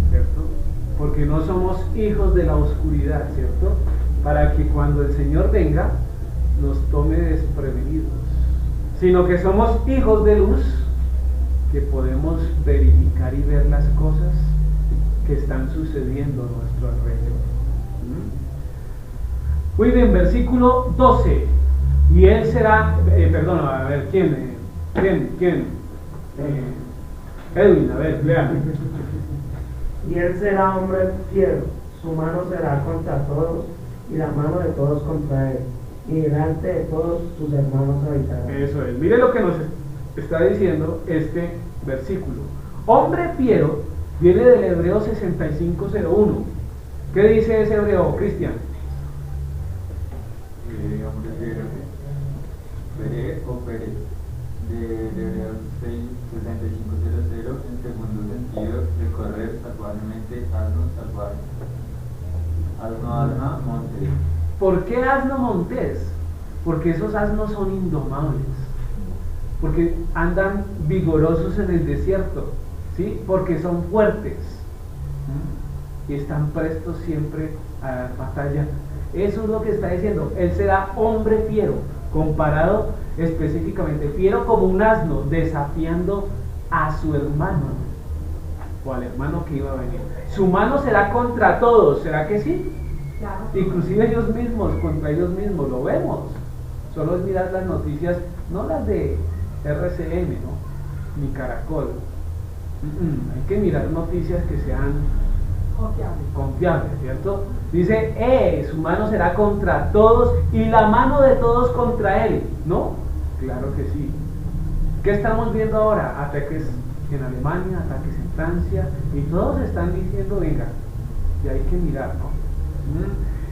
¿cierto? Porque no somos hijos de la oscuridad, ¿cierto? Para que cuando el Señor venga nos tome desprevenidos, sino que somos hijos de luz, que podemos verificar y ver las cosas que están sucediendo a nuestro alrededor. Muy bien, versículo 12. Y él será, a ver, ¿quién? Edwin, a ver, léame. Y él será hombre fiero, su mano será contra todos, y la mano de todos contra él, y delante de todos sus hermanos habitarán. Eso es, mire lo que nos está diciendo este versículo. Hombre fiero viene del hebreo 6501. ¿Qué dice ese hebreo, Cristian? Hombre fiero, Pere o Pere, del hebreo 6500, en segundo sentido, de correr salvajemente, asno salvaje. Asno, montes. ¿Por qué asno montés? Porque esos asnos son indomables, porque andan vigorosos en el desierto, ¿sí? Porque son fuertes y están prestos siempre a dar batalla. Eso es lo que está diciendo. Él será hombre fiero, comparado específicamente, fiero como un asno, desafiando a su hermano o al hermano que iba a venir. Su mano será contra todos, ¿será que sí? Claro. Inclusive ellos mismos, contra ellos mismos, lo vemos. Solo es mirar las noticias, no las de RCN, ¿no? Ni Caracol. Hay que mirar noticias que sean confiables, ¿cierto? Dice, su mano será contra todos y la mano de todos contra él, ¿no? Claro que sí. ¿Qué estamos viendo ahora? Ataques en Alemania, ataques en Francia, y todos están diciendo, venga, y hay que mirar, ¿no?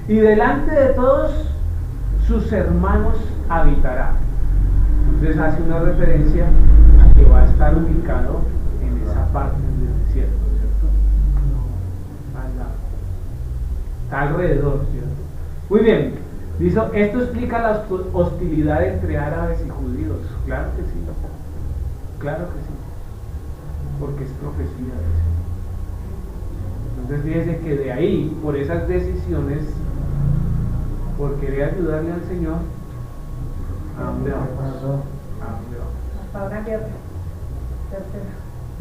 Y delante de todos sus hermanos habitará. Entonces hace una referencia a que va a estar ubicado en esa parte del desierto, ¿cierto? Está alrededor, ¿cierto? Muy bien, dice, esto explica la hostilidad entre árabes y judíos. Claro que sí, porque es profecía de eso. Entonces fíjense que de ahí, por esas decisiones, por querer ayudarle al Señor, ¿a dónde vamos? Hasta una guerra.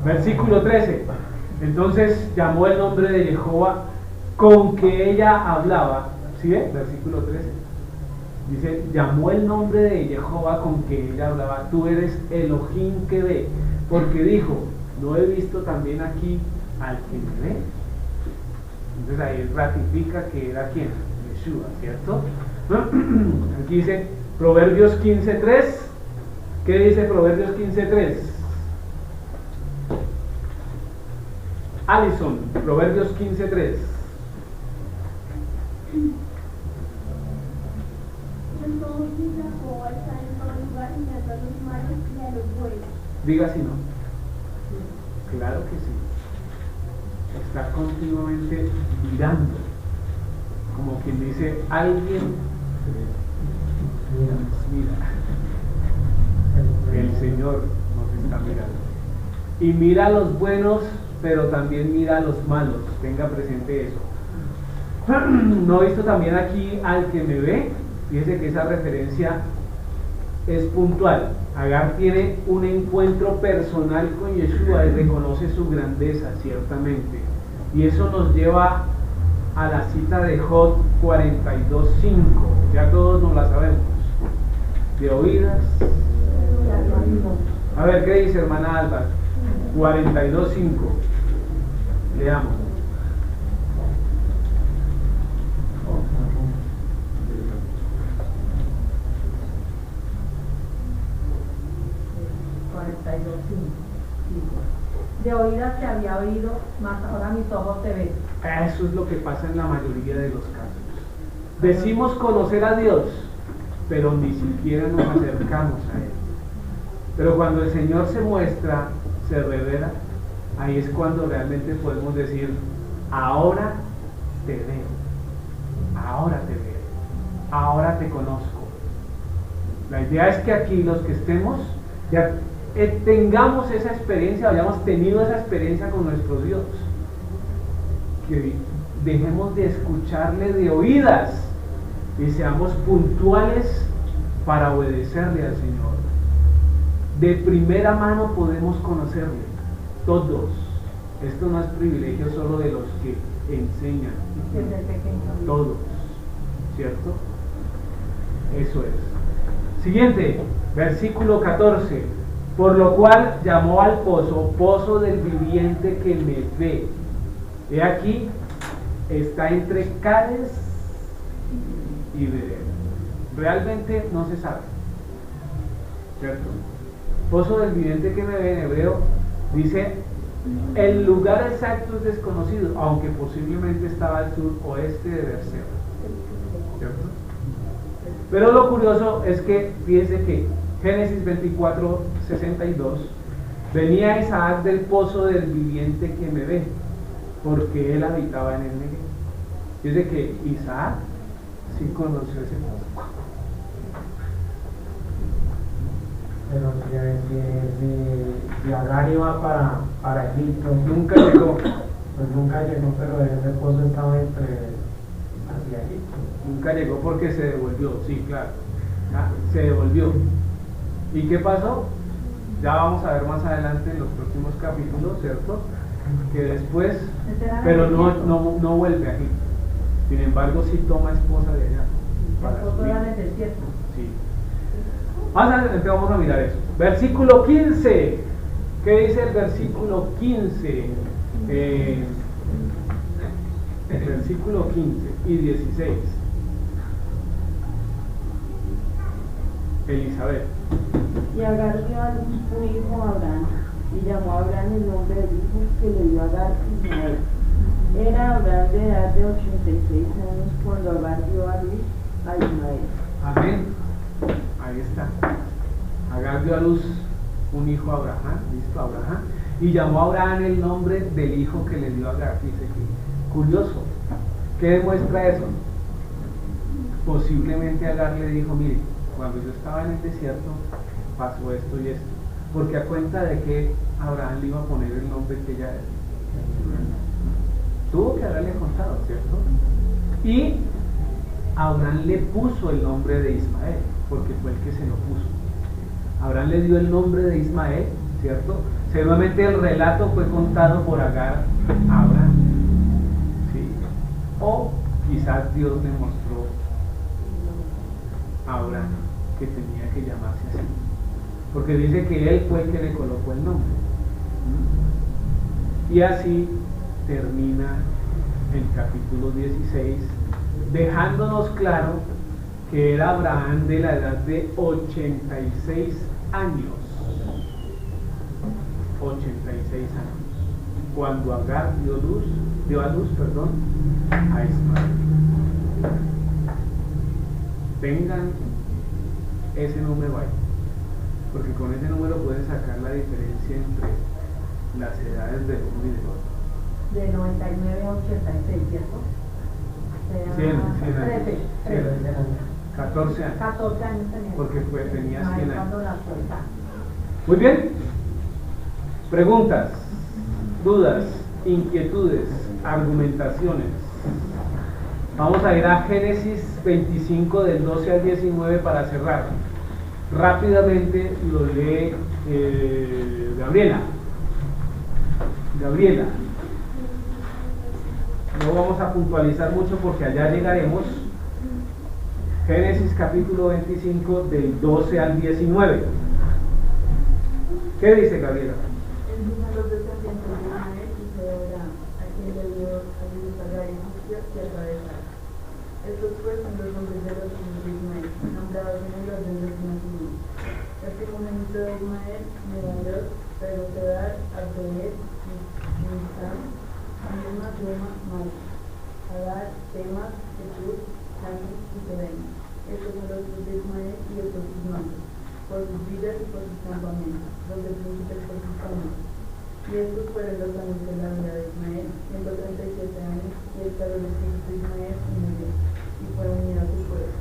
Versículo 13. Entonces llamó el nombre de Jehová con que ella hablaba. ¿Sí ve? Versículo 13. Dice, llamó el nombre de Jehová con que ella hablaba. Tú eres Elohim que ve. Porque dijo, ¿no he visto también aquí al que me ve? Entonces ahí ratifica que era ¿quién? Yeshua, ¿cierto? Aquí dice Proverbios 15:3. ¿Qué dice Proverbios 15:3? Alison, Proverbios 15:3. Diga si no. Claro que sí. Está continuamente mirando, como quien dice, alguien mira. El Señor nos está mirando. Y mira a los buenos, pero también mira a los malos. Tenga presente eso. ¿No he visto también aquí al que me ve? Fíjese que esa referencia es puntual. Agar tiene un encuentro personal con Yeshua y reconoce su grandeza, ciertamente. Y eso nos lleva a la cita de Job 42:5. Ya todos nos la sabemos. De oídas. A ver, ¿qué dice hermana Alba? 42:5. Leamos. De oídas te había oído, mas ahora mis ojos te ven. Eso es lo que pasa en la mayoría de los casos. Decimos conocer a Dios, pero ni siquiera nos acercamos a Él. Pero cuando el Señor se muestra, se revela, ahí es cuando realmente podemos decir, ahora te veo, ahora te veo, ahora te conozco. La idea es que aquí los que estemos ya tengamos esa experiencia, hayamos tenido esa experiencia con nuestro Dios, que dejemos de escucharle de oídas y seamos puntuales para obedecerle al Señor. De primera mano podemos conocerle, todos. Esto no es privilegio solo de los que enseñan, todos, ¿cierto? Eso es. Siguiente, versículo 14. Por lo cual llamó al pozo, pozo del viviente que me ve. He aquí, está entre Cades y Bered. Realmente no se sabe, ¿cierto? Pozo del viviente que me ve en hebreo dice, el lugar exacto es desconocido, aunque posiblemente estaba al suroeste de Berseba, ¿cierto? Pero lo curioso es que, fíjense que Génesis 24:62, venía Isaac del pozo del viviente que me ve, porque él habitaba en el Negev. Dice que Isaac sí conoció ese pozo. Pero si Agar iba para Egipto, Nunca llegó. pues nunca llegó, pero ese pozo estaba hacia Egipto. Nunca llegó porque se devolvió, sí, claro. Se devolvió. ¿Y qué pasó? Ya vamos a ver más adelante en los próximos capítulos, ¿cierto? Que después, pero no vuelve a Egipto. Sin embargo, sí toma esposa de allá. Para su hijo. Sí. Más adelante vamos a mirar eso. Versículo 15. ¿Qué dice el versículo 15? El versículo 15 y 16. Elizabeth. Y Agar dio a luz un hijo a Abraham, y llamó a Abraham el nombre del hijo que le dio a Agar, Ismael. Era Abraham de edad de 86 años cuando Agar dio a luz a Ismael. Amén. Ahí está. Agar dio a luz un hijo a Abraham, listo, Abraham, y llamó a Abraham el nombre del hijo que le dio a Agar. Dice que, curioso, ¿qué demuestra eso? Posiblemente Agar le dijo, mire, cuando yo estaba en el desierto pasó esto y esto, porque a cuenta de que Abraham le iba a poner el nombre que ella tuvo que haberle contado, ¿cierto? Y Abraham le puso el nombre de Ismael, porque fue el que se lo puso. Abraham le dio el nombre de Ismael, ¿cierto? Seguramente el relato fue contado por Agar a Abraham, ¿sí? O quizás Dios le mostró a Abraham que tenía que llamarse así, porque dice que él fue el que le colocó el nombre. Y así termina el capítulo 16, dejándonos claro que era Abraham de la edad de 86 años. 86 años. Cuando Agar dio a luz a Ismael. Tengan ese número ahí, porque con ese número pueden sacar la diferencia entre las edades de uno y del otro. De 99 a 86, ¿cierto? 100 años. 13 años. 14 años. 14 años tenía. Porque tenía 100 años. Cuando la suelta. Muy bien. Preguntas, dudas, inquietudes, argumentaciones. Vamos a ir a Génesis 25 del 12 al 19 para cerrar. Rápidamente lo lee Gabriela. No vamos a puntualizar mucho porque allá llegaremos. Génesis capítulo 25 del 12 al 19. ¿Qué dice Gabriela? Empiezan los descendientes de Ismael y de Abraham, a quien le dio a Dios Agar egipcio, tierra de Sara. Estos pues son los nombres de los hijos de Ismael, nombrados en el orden de su nacimiento. El primogénito de Ismael, Medados, Pedar, Abdel, Nisán, Misma, Roma, Malca, Adar, Temas, Jesús, Janis y Sedem. Estos son los hijos de Ismael y estos sus nombres, por sus villas y por sus campamentos, los de príncipes por sus caminos. Y estos fueron los años de la vida de Ismael, 137 años, y el calor del espíritu de Ismael y murió, y fue unido a su pueblo.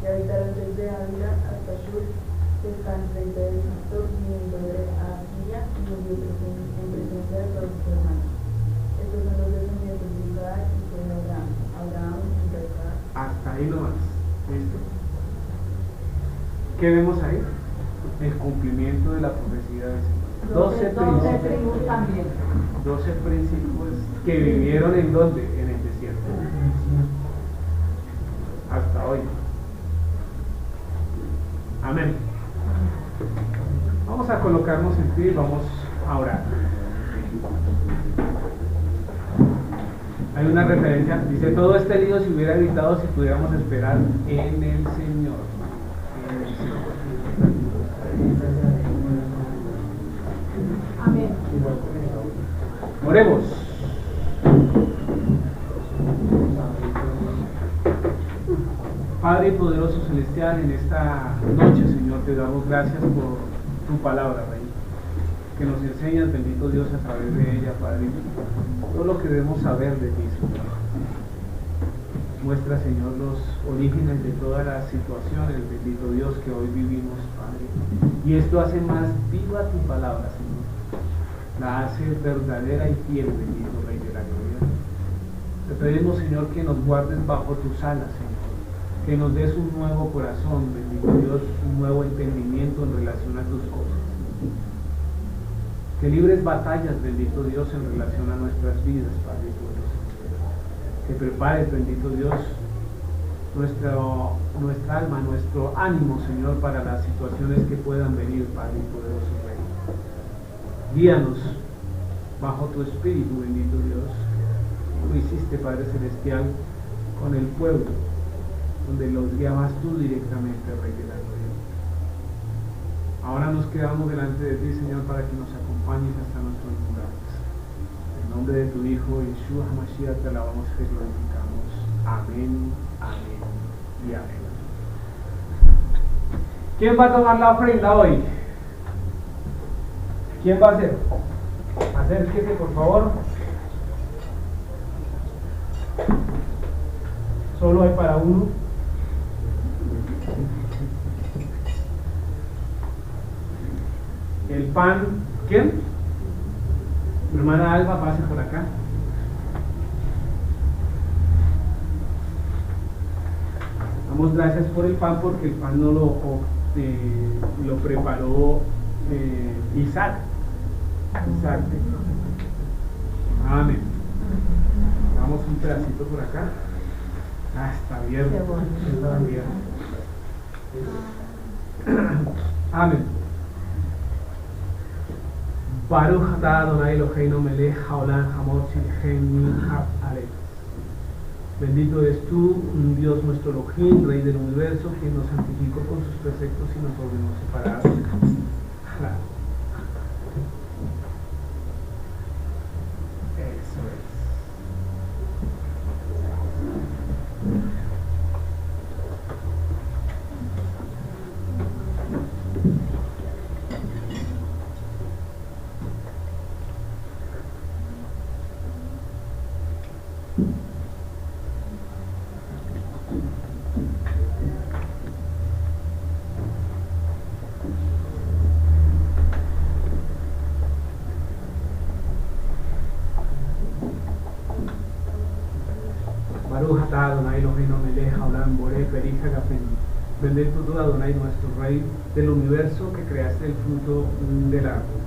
Y habitaron desde Ávila hasta Shur, que está enfrente de Egipto, viniendo de Asiria, y murió en presencia de todos sus hermanos. Estos son los descendientes de Isaac y de Abraham, Abraham y Isaac. Hasta ahí nomás. ¿Listo? ¿Qué vemos ahí? El cumplimiento de la profecía del Señor. 12 príncipes también. 12 príncipes que vivieron en ¿dónde? En el desierto. Hasta hoy. Amén. Vamos a colocarnos en pie y vamos a orar. Hay una referencia, dice, todo este lío se hubiera evitado si pudiéramos esperar en el Señor. En el Señor. Amén. Oremos. Padre poderoso celestial, en esta noche, Señor, te damos gracias por tu palabra, Rey, que nos enseñas, bendito Dios, a través de ella, Padre, todo lo que debemos saber de ti, Señor. Muestra, Señor, los orígenes de todas las situaciones, bendito Dios, que hoy vivimos, Padre, y esto hace más viva tu palabra, Señor, la hace verdadera y fiel, bendito Rey de la gloria. Te pedimos, Señor, que nos guardes bajo tus alas, Señor, que nos des un nuevo corazón, bendito Dios, un nuevo entendimiento en relación a tus cosas. Que libres batallas, bendito Dios, en relación a nuestras vidas, Padre poderoso. Que prepares, bendito Dios, nuestra alma, nuestro ánimo, Señor, para las situaciones que puedan venir, Padre poderoso Rey. Guíanos bajo tu espíritu, bendito Dios. Lo hiciste, Padre celestial, con el pueblo, donde los guiabas tú directamente, Rey de la gloria. Ahora nos quedamos delante de ti, Señor, para que nos acompañes hasta nuestros lugares. En nombre de tu Hijo, Yeshua HaMashiach, te alabamos y te glorificamos. Amén, amén y amén. ¿Quién va a tomar la ofrenda hoy? ¿Quién va a hacer? Acérquese, por favor. Solo hay para uno. El pan, ¿quién? Mi hermana Alba, pase por acá. Damos gracias por el pan, porque el pan no lo preparó Isaac. Amén. Damos un pedacito por acá. Ah, está bien. Está bien. Amén. Baruch atah Adonai Eloheinu melech haolam hamod shilcheni ha'aretz. Bendito eres tú, Dios nuestro Elohim, Rey del universo, quien nos santificó con sus preceptos y nos ordenó separados. Eso es. Baruch atah Adonai Eloheinu melech haolam borei perich hagafen. Bendito tú, Adonai, nuestro Rey del universo, que creaste el fruto del árbol.